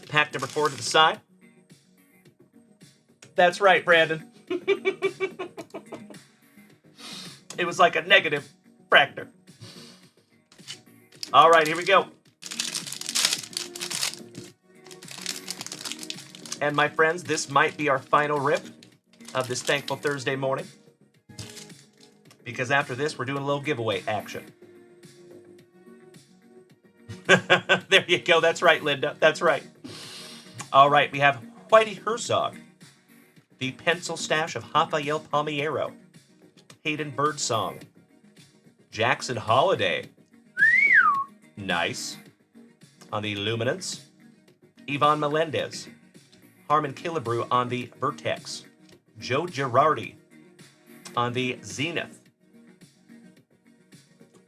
Pack number 4 to the side. That's right, Brandon. It was like a negative fractor. All right, here we go. And my friends, this might be our final rip of this Thankful Thursday morning. Because after this, we're doing a little giveaway action. There you go. That's right, Linda. That's right. All right, we have Whitey Herzog, the pencil stash of Rafael Palmeiro, Hayden Birdsong, Jackson Holiday, nice, on the Luminance, Ivan Melendez, Harmon Killebrew on the Vertex, Joe Girardi on the Zenith.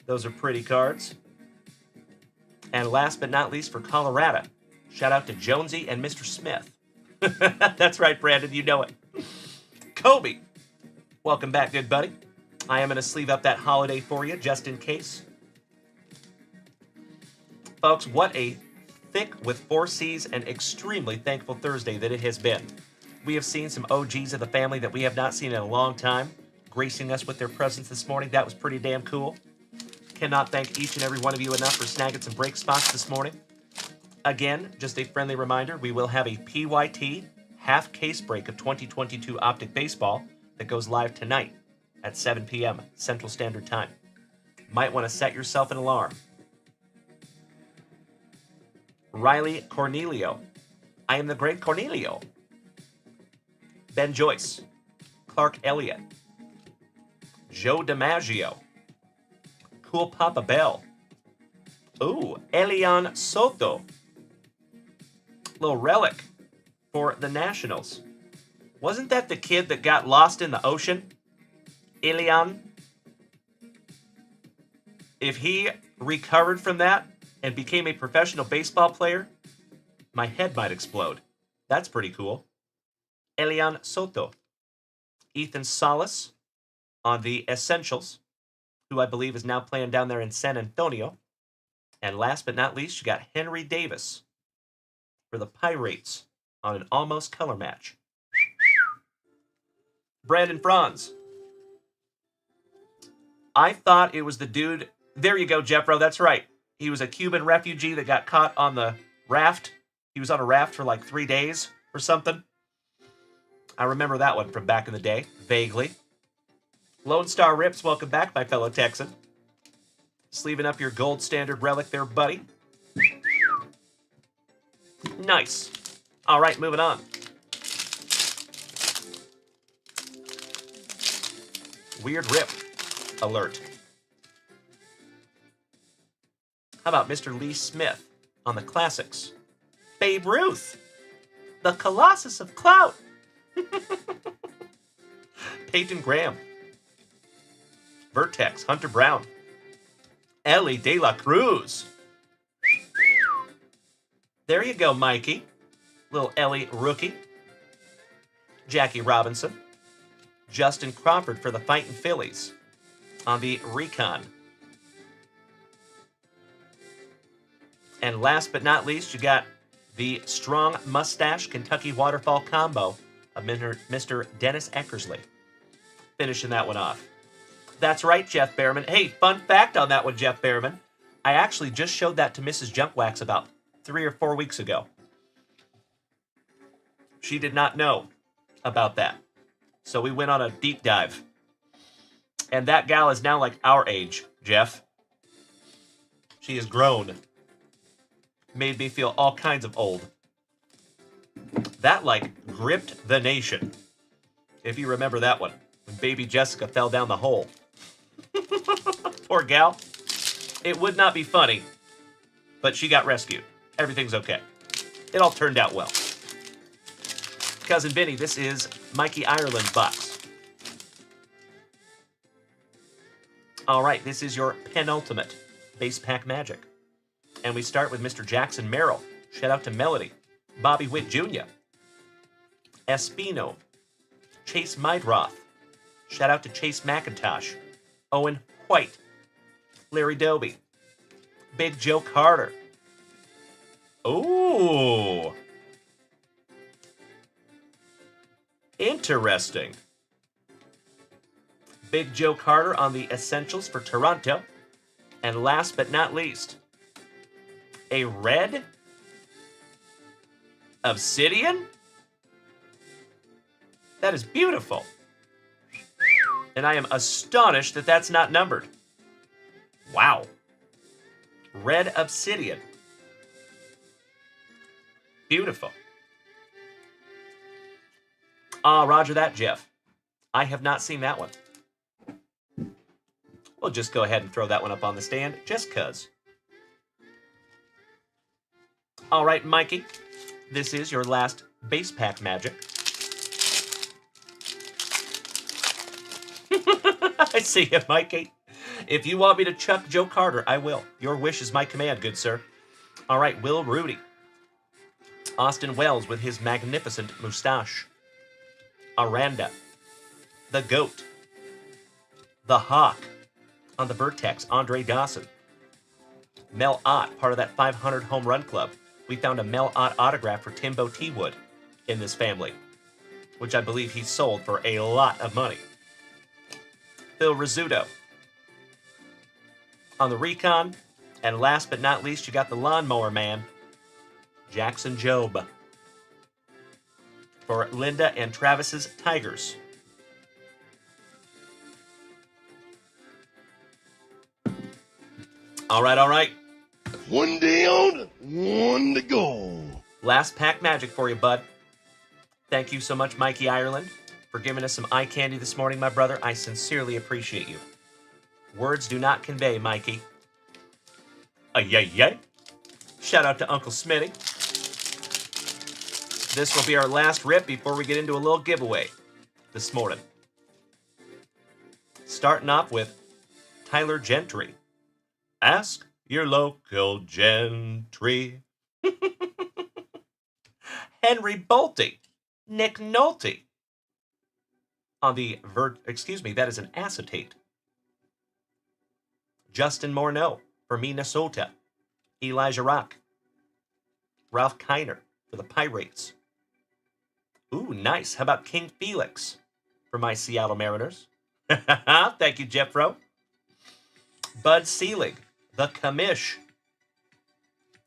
Those are pretty cards. And last but not least for Colorado, shout out to Jonesy and Mr. Smith. That's right, Brandon, you know it. Kobe, welcome back, good buddy. I am going to sleeve up that holiday for you, just in case. Folks, what a thick with 4 C's and extremely thankful Thursday that it has been. We have seen some OGs of the family that we have not seen in a long time, gracing us with their presence this morning. That was pretty damn cool. Cannot thank each and every one of you enough for snagging some break spots this morning. Again, just a friendly reminder, we will have a PYT half case break of 2022 Optic Baseball that goes live tonight at 7 p.m. Central Standard Time. Might want to set yourself an alarm. Riley Cornelio. I am the great Cornelio. Ben Joyce. Clark Elliott. Joe DiMaggio. Cool Papa Bell. Ooh, Elian Soto. Little relic for the Nationals. Wasn't that the kid that got lost in the ocean? Elian? If he recovered from that and became a professional baseball player, my head might explode. That's pretty cool. Elian Soto. Ethan Salas on the Essentials, who I believe is now playing down there in San Antonio. And last but not least, you got Henry Davis for the Pirates on an almost color match. Brandon Franz. I thought it was the dude. There you go, Jeffro. That's right. He was a Cuban refugee that got caught on the raft. He was on a raft for like 3 days or something. I remember that one from back in the day, vaguely. Lone Star Rips, welcome back, my fellow Texan. Sleeving up your gold standard relic there, buddy. Nice. All right, moving on. Weird rip alert. How about Mr. Lee Smith on the Classics? Babe Ruth, the Colossus of Clout. Peyton Graham. Vertex, Hunter Brown. Ellie De La Cruz. There you go, Mikey. Little Ellie rookie. Jackie Robinson. Justin Crawford for the Fightin' Phillies on the Recon. And last but not least, you got the strong mustache Kentucky waterfall combo of Mr. Dennis Eckersley. Finishing that one off. That's right, Jeff Behrman. Hey, fun fact on that one, Jeff Behrman. I actually just showed that to Mrs. Junkwax about 3 or 4 weeks ago. She did not know about that. So we went on a deep dive. And that gal is now like our age, Jeff. She has grown. Made me feel all kinds of old. That, like, gripped the nation. If you remember that one. When baby Jessica fell down the hole. Poor gal. It would not be funny, but she got rescued. Everything's okay. It all turned out well. Cousin Vinny, this is Mikey Ireland's box. All right, this is your penultimate base pack magic. And we start with Mr. Jackson Merrill. Shout out to Melody. Bobby Witt Jr. Espino. Chase Mydroth. Shout out to Chase McIntosh. Owen White. Larry Doby. Big Joe Carter. Ooh. Interesting. Big Joe Carter on the Essentials for Toronto. And last but not least, a red Obsidian? That is beautiful. And I am astonished that that's not numbered. Wow. Red Obsidian. Beautiful. Ah, roger that, Jeff. I have not seen that one. We'll just go ahead and throw that one up on the stand, just cuz. All right, Mikey. This is your last base pack magic. I see you, Mikey. If you want me to chuck Joe Carter, I will. Your wish is my command, good sir. All right, Will Rudy. Austin Wells with his magnificent mustache. Aranda. The Goat. The Hawk. On the Vertex, Andre Dawson. Mel Ott, part of that 500 home run club. We found a Mel Ott autograph for Timbo T. Wood in this family, which I believe he sold for a lot of money. Phil Rizzuto. On the Recon. And last but not least, you got the Lawnmower Man, Jackson Jobe. For Linda and Travis's Tigers. All right, all right. One down, one to go. Last pack magic for you, bud. Thank you so much, Mikey Ireland, for giving us some eye candy this morning, my brother. I sincerely appreciate you. Words do not convey, Mikey. Yay. Shout out to Uncle Smitty. This will be our last rip before we get into a little giveaway this morning. Starting off with Tyler Gentry. Ask your local gentry. Henry Bolte. Nick Nolte. On the that is an acetate. Justin Morneau for Minnesota. Elijah Rock. Ralph Kiner for the Pirates. Ooh, nice. How about King Felix for my Seattle Mariners? Thank you, Jeffro. Bud Selig, the Commish.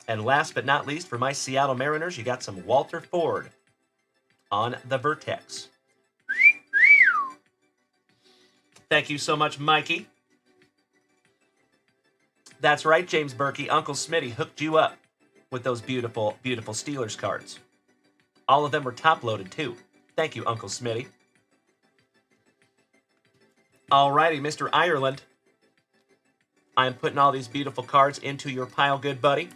And last but not least, for my Seattle Mariners, you got some Walter Ford on the Vertex. Thank you so much, Mikey. That's right, James Berkey. Uncle Smitty hooked you up with those beautiful, beautiful Steelers cards. All of them were top-loaded, too. Thank you, Uncle Smitty. All righty, Mr. Ireland. I'm putting all these beautiful cards into your pile, good buddy.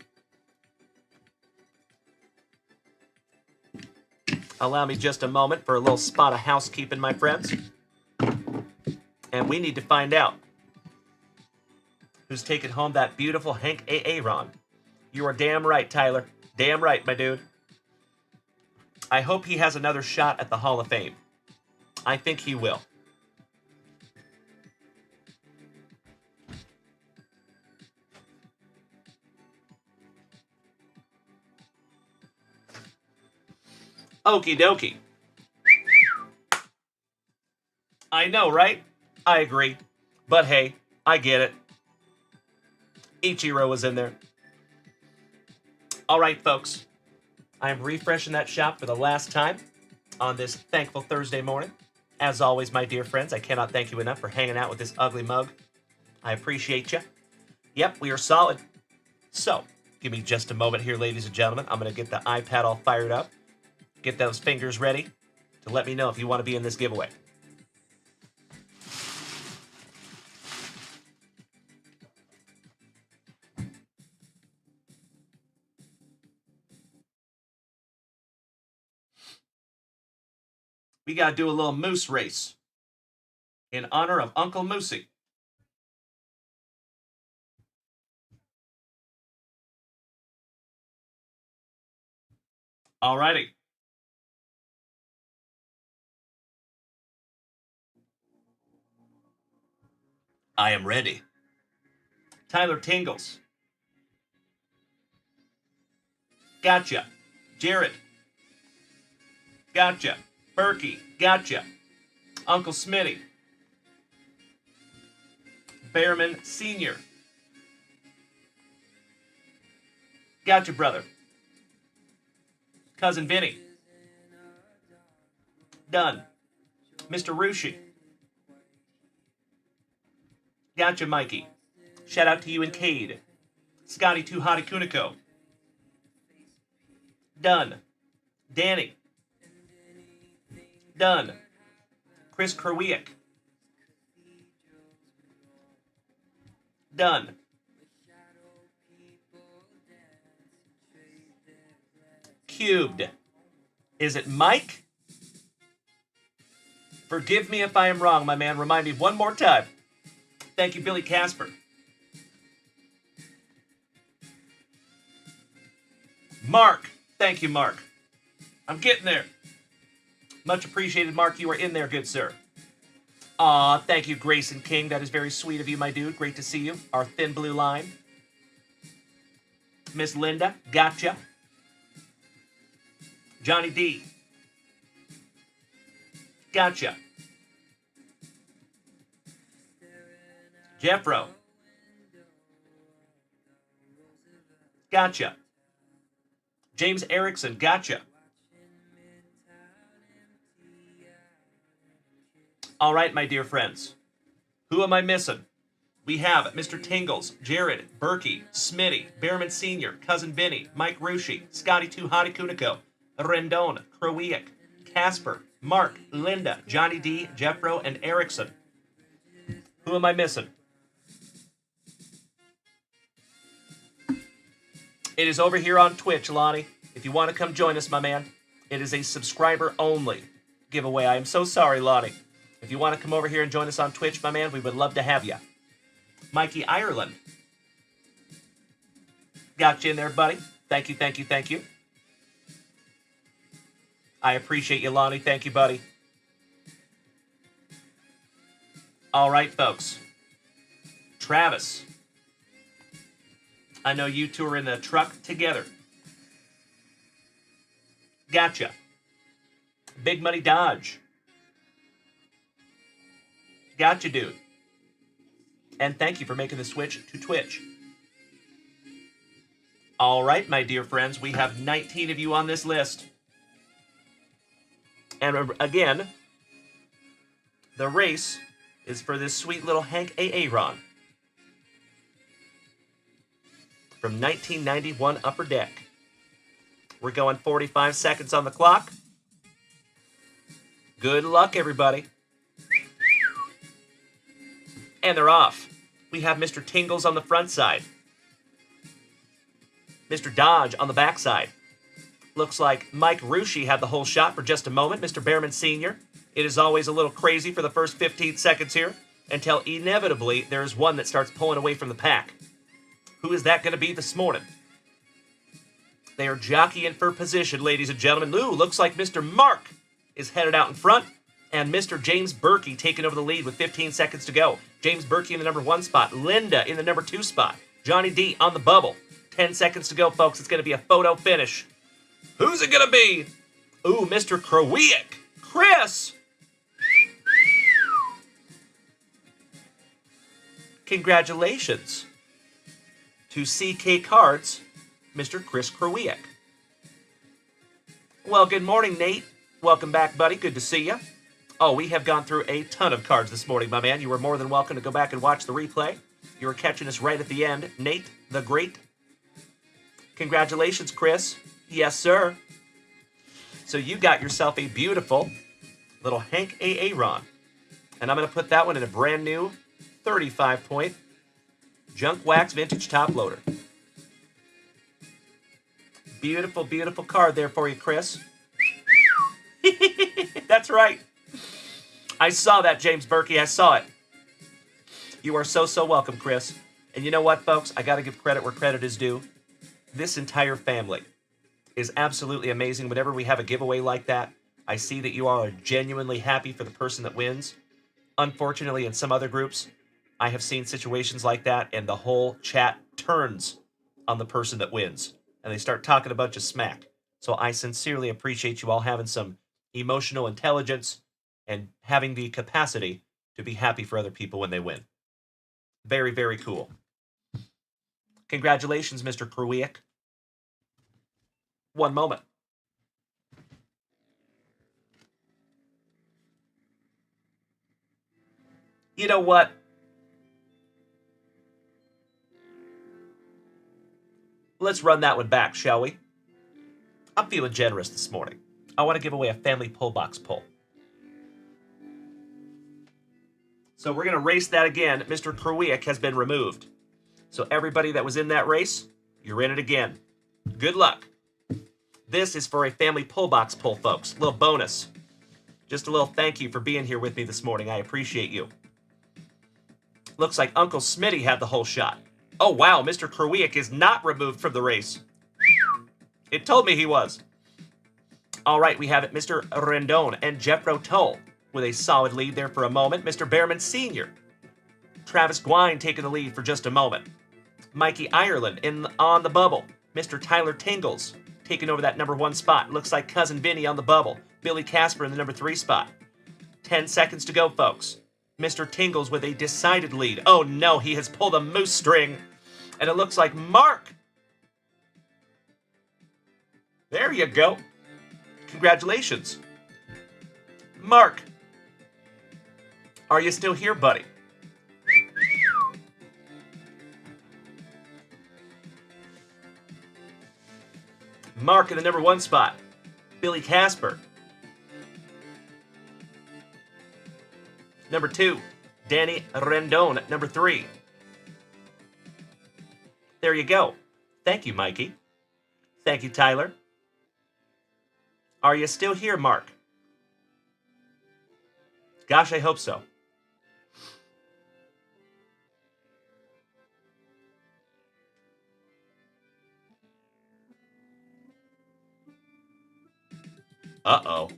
Allow me just a moment for a little spot of housekeeping, my friends. And we need to find out who's taking home that beautiful Hank Aaron. You are damn right, Tyler. Damn right, my dude. I hope he has another shot at the Hall of Fame. I think he will. Okie dokie. I know, right? I agree. But hey, I get it. Ichiro was in there. All right, folks. I'm refreshing that shop for the last time on this thankful Thursday morning. As always, my dear friends, I cannot thank you enough for hanging out with this ugly mug. I appreciate you. Yep, we are solid. So, give me just a moment here, ladies and gentlemen. I'm going to get the iPad all fired up. Get those fingers ready to let me know if you want to be in this giveaway. We got to do a little moose race in honor of Uncle Moosey. Alrighty. I am ready. Tyler Tingles. Gotcha. Jared. Gotcha. Berkey. Gotcha. Uncle Smitty. Behrman Sr. Gotcha, brother. Cousin Vinny. Done. Mr. Rushi. Gotcha, Mikey. Shout out to you and Cade. Scotty Too Hotty Kuniko. Done. Danny. Done. Chris Kerwiak. Done. Cubed. Is it Mike? Forgive me if I am wrong, my man. Remind me one more time. Thank you, Billy Casper. Mark. Thank you, Mark. I'm getting there. Much appreciated, Mark. You are in there, good sir. Aw, thank you, Grayson King. That is very sweet of you, my dude. Great to see you. Our thin blue line. Miss Linda. Gotcha. Johnny D. Gotcha. Jeffro. Gotcha. James Erickson. Gotcha. All right, my dear friends. Who am I missing? We have Mr. Tingles, Jared, Berkey, Smitty, Behrman Sr., Cousin Vinny, Mike Rushi, Scotty Too Hotty Kuniko, Rendon, Krowiak, Casper, Mark, Linda, Johnny D, Jeffro, and Erickson. Who am I missing? It is over here on Twitch, Lonnie. If you want to come join us, my man, it is a subscriber-only giveaway. I am so sorry, Lonnie. If you want to come over here and join us on Twitch, my man, we would love to have you. Mikey Ireland. Got you in there, buddy. Thank you, thank you, thank you. I appreciate you, Lonnie. Thank you, buddy. All right, folks. Travis. I know you two are in the truck together. Gotcha. Big Money Dodge. Gotcha, dude. And thank you for making the switch to Twitch. All right, my dear friends, we have 19 of you on this list. And again, the race is for this sweet little Hank Aaron from 1991 Upper Deck. We're going 45 seconds on the clock. Good luck, everybody. And they're off. We have Mr. Tingles on the front side. Mr. Dodge on the back side. Looks like Mike Rushi had the whole shot for just a moment. Mr. Behrman Sr. It is always a little crazy for the first 15 seconds here until inevitably there is one that starts pulling away from the pack. Who is that going to be this morning? They are jockeying for position, ladies and gentlemen. Ooh, looks like Mr. Mark is headed out in front, and Mr. James Berkey taking over the lead with 15 seconds to go. James Berkey in the number 1 spot. Linda in the number 2 spot. Johnny D on the bubble. 10 seconds to go, folks. It's going to be a photo finish. Who's it going to be? Ooh, Mr. Krowiak. Chris! Congratulations to CK Cards Mr. Chris Krawiak. Well, good morning, Nate. Welcome back, buddy. Good to see you. Oh, we have gone through a ton of cards this morning, my man. You were more than welcome to go back and watch the replay. You were catching us right at the end. Nate the Great. Congratulations, Chris. Yes, sir. So you got yourself a beautiful little Hank Aaron. And I'm going to put that one in a brand new 35-point Junk Wax Vintage Top Loader. Beautiful, beautiful card there for you, Chris. That's right. I saw that, James Berkey. I saw it. You are so, so welcome, Chris. And you know what, folks? I got to give credit where credit is due. This entire family is absolutely amazing. Whenever we have a giveaway like that, I see that you all are genuinely happy for the person that wins. Unfortunately, in some other groups, I have seen situations like that, and the whole chat turns on the person that wins, and they start talking a bunch of smack. So I sincerely appreciate you all having some emotional intelligence and having the capacity to be happy for other people when they win. Very, very cool. Congratulations, Mr. Krawiak. One moment. You know what? Let's run that one back, shall we? I'm feeling generous this morning. I want to give away a family pull box pull. So we're going to race that again. Mr. Krawiak has been removed. So everybody that was in that race, you're in it again. Good luck. This is for a family pull box pull, folks. A little bonus. Just a little thank you for being here with me this morning. I appreciate you. Looks like Uncle Smitty had the whole shot. Oh, wow. Mr. Krawiak is not removed from the race. It told me he was. All right, we have it. Mr. Rendon and Jeff Rotoll with a solid lead there for a moment. Mr. Behrman Sr. Travis Gwine taking the lead for just a moment. Mikey Ireland on the bubble. Mr. Tyler Tingles taking over that number 1 spot. Looks like Cousin Vinny on the bubble. Billy Casper in the number 3 spot. 10 seconds to go, folks. Mr. Tingles with a decided lead. Oh no, he has pulled a moose string. And it looks like Mark. There you go. Congratulations. Mark. Are you still here, buddy? Mark in the number 1 spot. Billy Casper. Number 2, Danny Rendon at number 3. There you go. Thank you, Mikey. Thank you, Tyler. Are you still here, Mark? Gosh, I hope so. Uh-oh.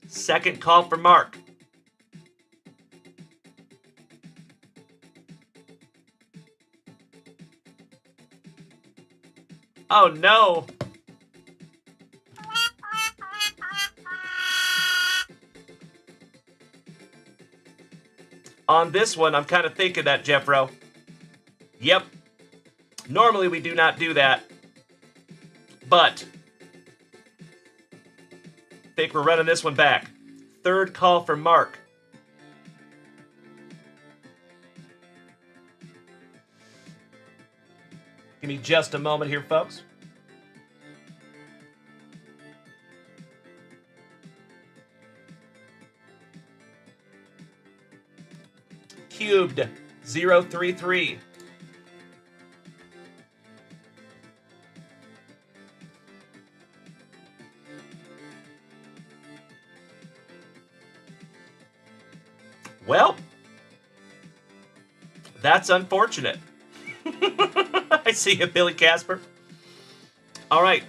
Second call for Mark. Oh, no. On this one, I'm kind of thinking that, Jeffro. Yep. Normally, we do not do that. But I think we're running this one back. Third call for Mark. Give me just a moment here, folks. Cubed 033. Well, that's unfortunate. I see you, Billy Casper. All right.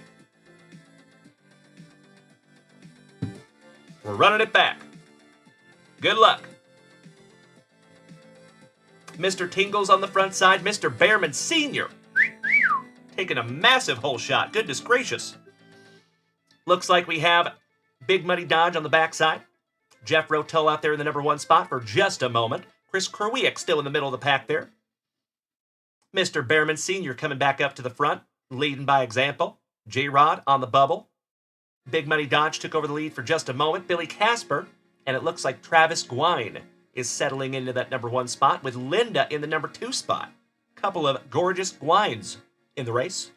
We're running it back. Good luck. Mr. Tingles on the front side. Mr. Behrman Sr. taking a massive hole shot. Goodness gracious. Looks like we have Big Money Dodge on the backside. Jeff Rotoll out there in the number 1 spot for just a moment. Chris Krawiak still in the middle of the pack there. Mr. Behrman Sr. coming back up to the front, leading by example. J-Rod on the bubble. Big Money Dodge took over the lead for just a moment. Billy Casper, and it looks like Travis Gwine is settling into that number 1 spot with Linda in the number 2 spot. Couple of gorgeous Gwines in the race.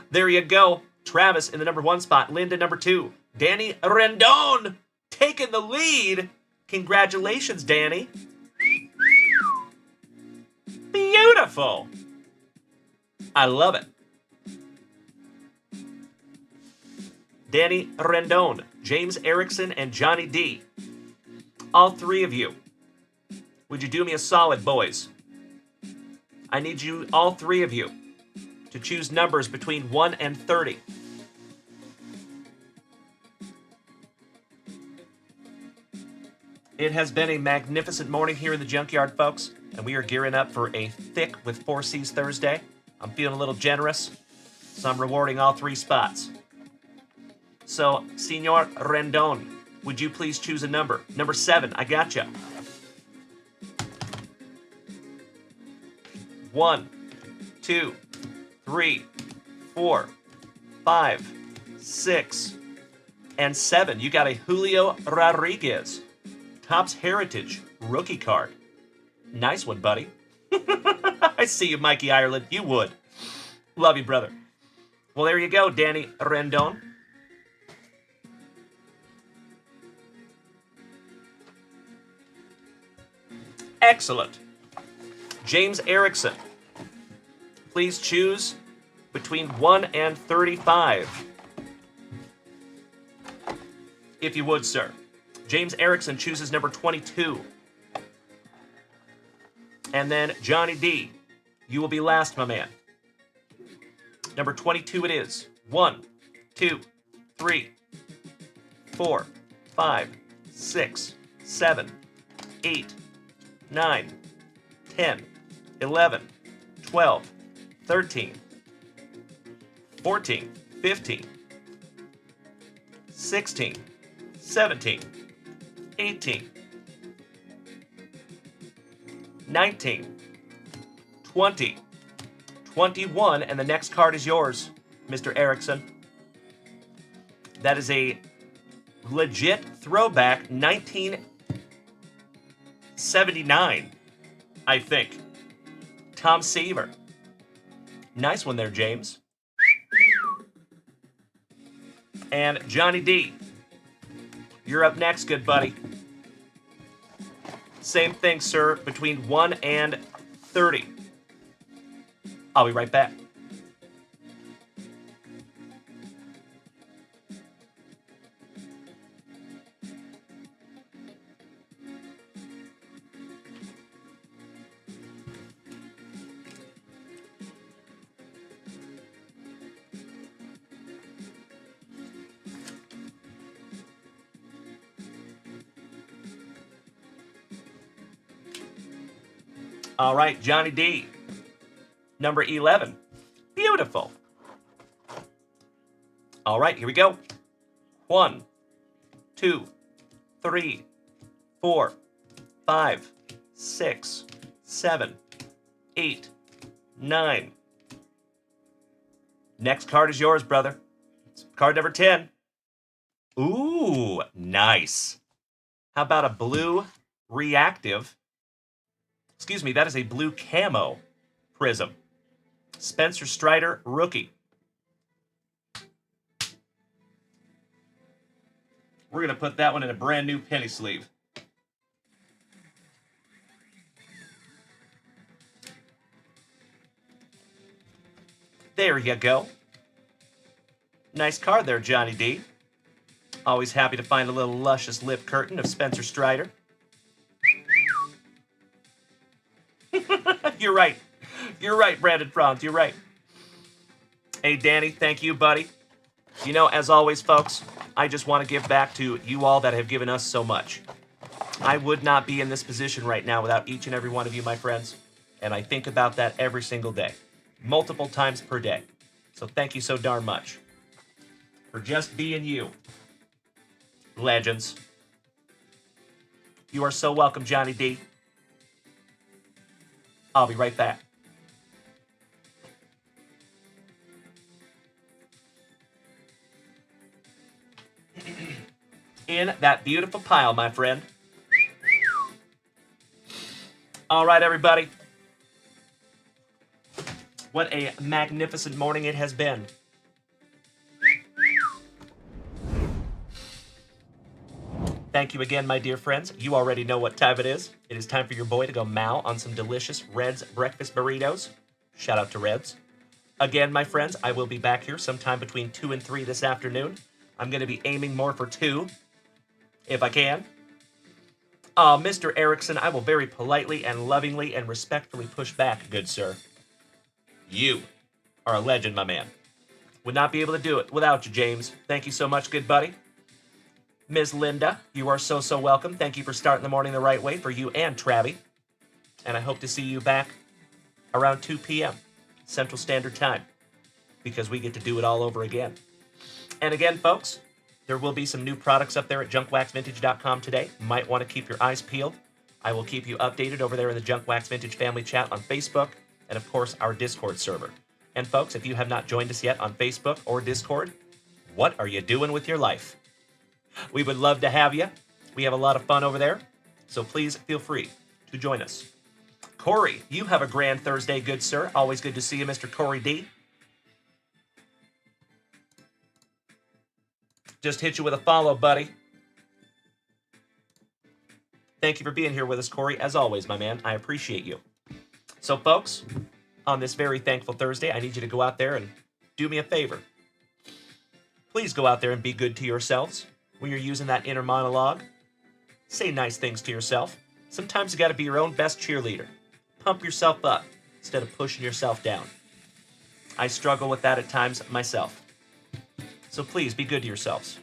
There you go. Travis in the number 1 spot. Linda number 2. Danny Rendon taking the lead. Congratulations, Danny. Beautiful. I love it. Danny Rendon, James Erickson, and Johnny D. All 3 of you. Would you do me a solid, boys? I need you, all 3 of you, to choose numbers between 1 and 30. It has been a magnificent morning here in the junkyard, folks, and we are gearing up for a thick with 4 C's Thursday. I'm feeling a little generous, so I'm rewarding all 3 spots. So, Senor Rendon, would you please choose a number? Number 7, I gotcha. 1, 2, 3, 4, 5, 6, and 7. You got a Julio Rodriguez, Topps Heritage rookie card. Nice one, buddy. I see you, Mikey Ireland. You would. Love you, brother. Well, there you go, Danny Rendon. Excellent. James Erickson, please choose between 1 and 35. If you would, sir. James Erickson chooses number 22. And then Johnny D, you will be last, my man. Number 22 it is. 1, 2, 3, 4, 5, 6, 7, 8, 9, 10, 11, 12, 13, 14, 15, 16, 17, 18, 19, 20, 21, and the next card is yours, Mr. Erickson. That is a legit throwback 1979, I think. Tom Seaver. Nice one there, James. And Johnny D, you're up next, good buddy. Same thing, sir, between 1 and 30. I'll be right back. All right, Johnny D, number 11. Beautiful. All right, here we go. 1, 2, 3, 4, 5, 6, 7, 8, 9. Next card is yours, brother. It's card number 10. Ooh, nice. How about a blue reactive? Excuse me, that is a blue camo prism. Spencer Strider, rookie. We're going to put that one in a brand new penny sleeve. There you go. Nice card there, Johnny D. Always happy to find a little luscious lip curtain of Spencer Strider. You're right. You're right, Brandon Franz. You're right. Hey, Danny, thank you, buddy. You know, as always, folks, I just want to give back to you all that have given us so much. I would not be in this position right now without each and every one of you, my friends. And I think about that every single day, multiple times per day. So thank you so darn much for just being you. Legends. You are so welcome, Johnny D. I'll be right back. in that beautiful pile, my friend. All right, everybody. What a magnificent morning it has been. Thank you again, my dear friends. You already know what time it is. It is time for your boy to go mow on some delicious Red's breakfast burritos. Shout out to Red's. Again, my friends, I will be back here sometime between 2 and 3 this afternoon. I'm going to be aiming more for 2, if I can. Mr. Erickson, I will very politely and lovingly and respectfully push back, good sir. You are a legend, my man. Would not be able to do it without you, James. Thank you so much, good buddy. Ms. Linda, you are so welcome. Thank you for starting the morning the right way for you and Travie. And I hope to see you back around 2 p.m. Central Standard Time, because we get to do it all over again. And again, folks, there will be some new products up there at junkwaxvintage.com today. Might want to keep your eyes peeled. I will keep you updated over there in the Junk Wax Vintage family chat on Facebook and, of course, our Discord server. And, folks, if you have not joined us yet on Facebook or Discord, what are you doing with your life? We would love to have you. We have a lot of fun over there, so please feel free to join us. Corey, you have a grand Thursday, good sir. Always good to see you, Mr. Corey D. Just hit you with a follow, buddy. Thank you for being here with us, Corey. As always, my man, I appreciate you. So, folks, on this very thankful Thursday, I need you to go out there and do me a favor. Please go out there and be good to yourselves. When you're using that inner monologue, say nice things to yourself. Sometimes you got to be your own best cheerleader. Pump yourself up instead of pushing yourself down. I struggle with that at times myself. So please be good to yourselves.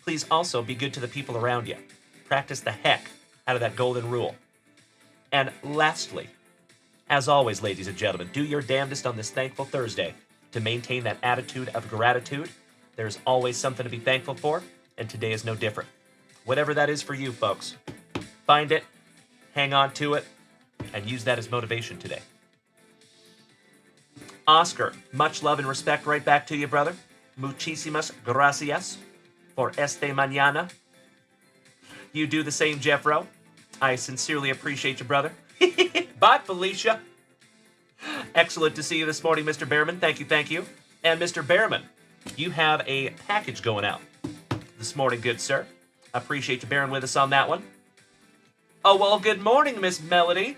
Please also be good to the people around you. Practice the heck out of that golden rule. And lastly, as always, ladies and gentlemen, do your damnedest on this thankful Thursday to maintain that attitude of gratitude. There's always something to be thankful for, and today is no different. Whatever that is for you, folks, find it, hang on to it, and use that as motivation today. Oscar, much love and respect right back to you, brother. Muchísimas gracias por este mañana. You do the same, Jeffro. I sincerely appreciate you, brother. Bye, Felicia. Excellent to see you this morning, Mr. Behrman. Thank you, thank you. And Mr. Behrman, you have a package going out this morning, good sir. I appreciate you bearing with us on that one. Oh, well, good morning, Miss Melody.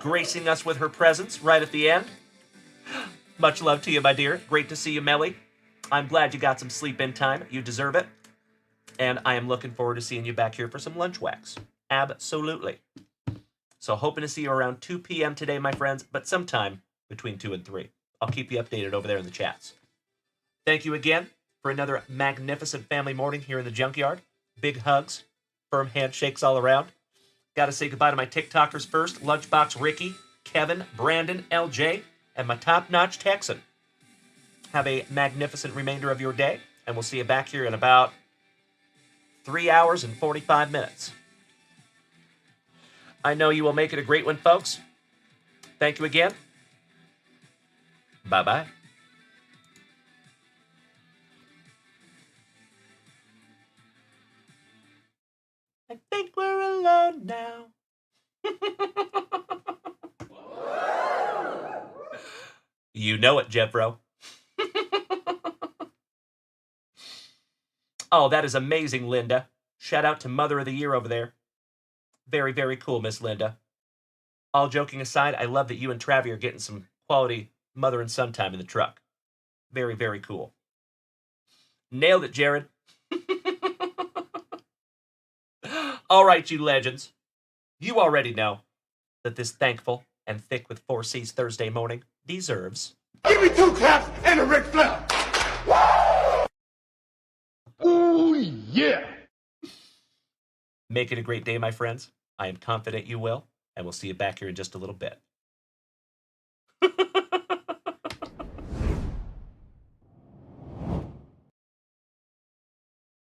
Gracing us with her presence right at the end. Much love to you, my dear. Great to see you, Melly. I'm glad you got some sleep in time. You deserve it. And I am looking forward to seeing you back here for some lunch wax. Absolutely. So hoping to see you around 2 p.m. today, my friends, but sometime between 2 and 3. I'll keep you updated over there in the chats. Thank you again for another magnificent family morning here in the junkyard. Big hugs, firm handshakes all around. Got to say goodbye to my TikTokers first. Lunchbox Ricky, Kevin, Brandon, LJ, and my top-notch Texan. Have a magnificent remainder of your day, and we'll see you back here in about 3 hours and 45 minutes. I know you will make it a great one, folks. Thank you again. Bye-bye. I think we're alone now. You know it, Jeffro. Oh, that is amazing, Linda. Shout out to Mother of the Year over there. Very, very cool, Miss Linda. All joking aside, I love that you and Travie are getting some quality mother and son time in the truck. Very, very cool. Nailed it, Jared. All right, you legends. You already know that this thankful and thick with 4 C's Thursday morning deserves... Give me 2 claps and a Ric Flair. Ooh, yeah. Make it a great day, my friends. I am confident you will, and we'll see you back here in just a little bit.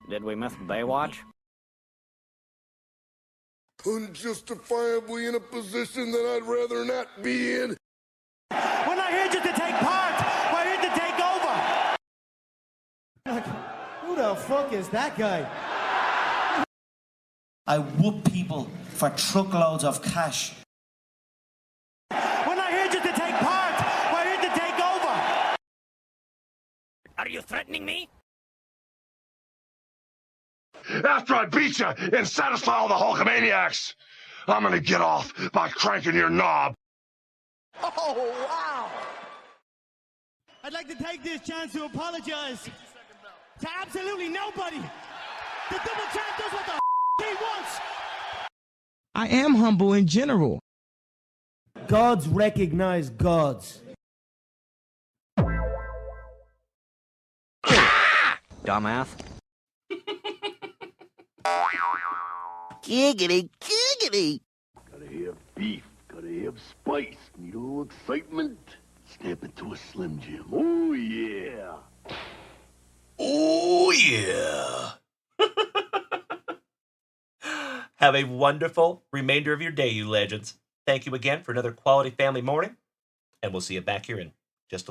Did we miss Baywatch? Unjustifiably in a position that I'd rather not be in. We're not here just to take part. We're here to take over. Who the fuck is that guy? I whoop people for truckloads of cash. We're not here just to take part. We're here to take over. Are you threatening me? After I beat you and satisfy all the Hulkamaniacs, I'm gonna get off by cranking your knob. Oh, wow. I'd like to take this chance to apologize to absolutely nobody. The double champ does what the he wants. I am humble in general. Gods recognize gods. Dumbass. Giggity, giggity. Gotta have beef, gotta have spice. Need a little excitement? Snap it to a Slim Jim. Oh, yeah. Oh, yeah. Have a wonderful remainder of your day, you legends. Thank you again for another quality family morning, and we'll see you back here in just a little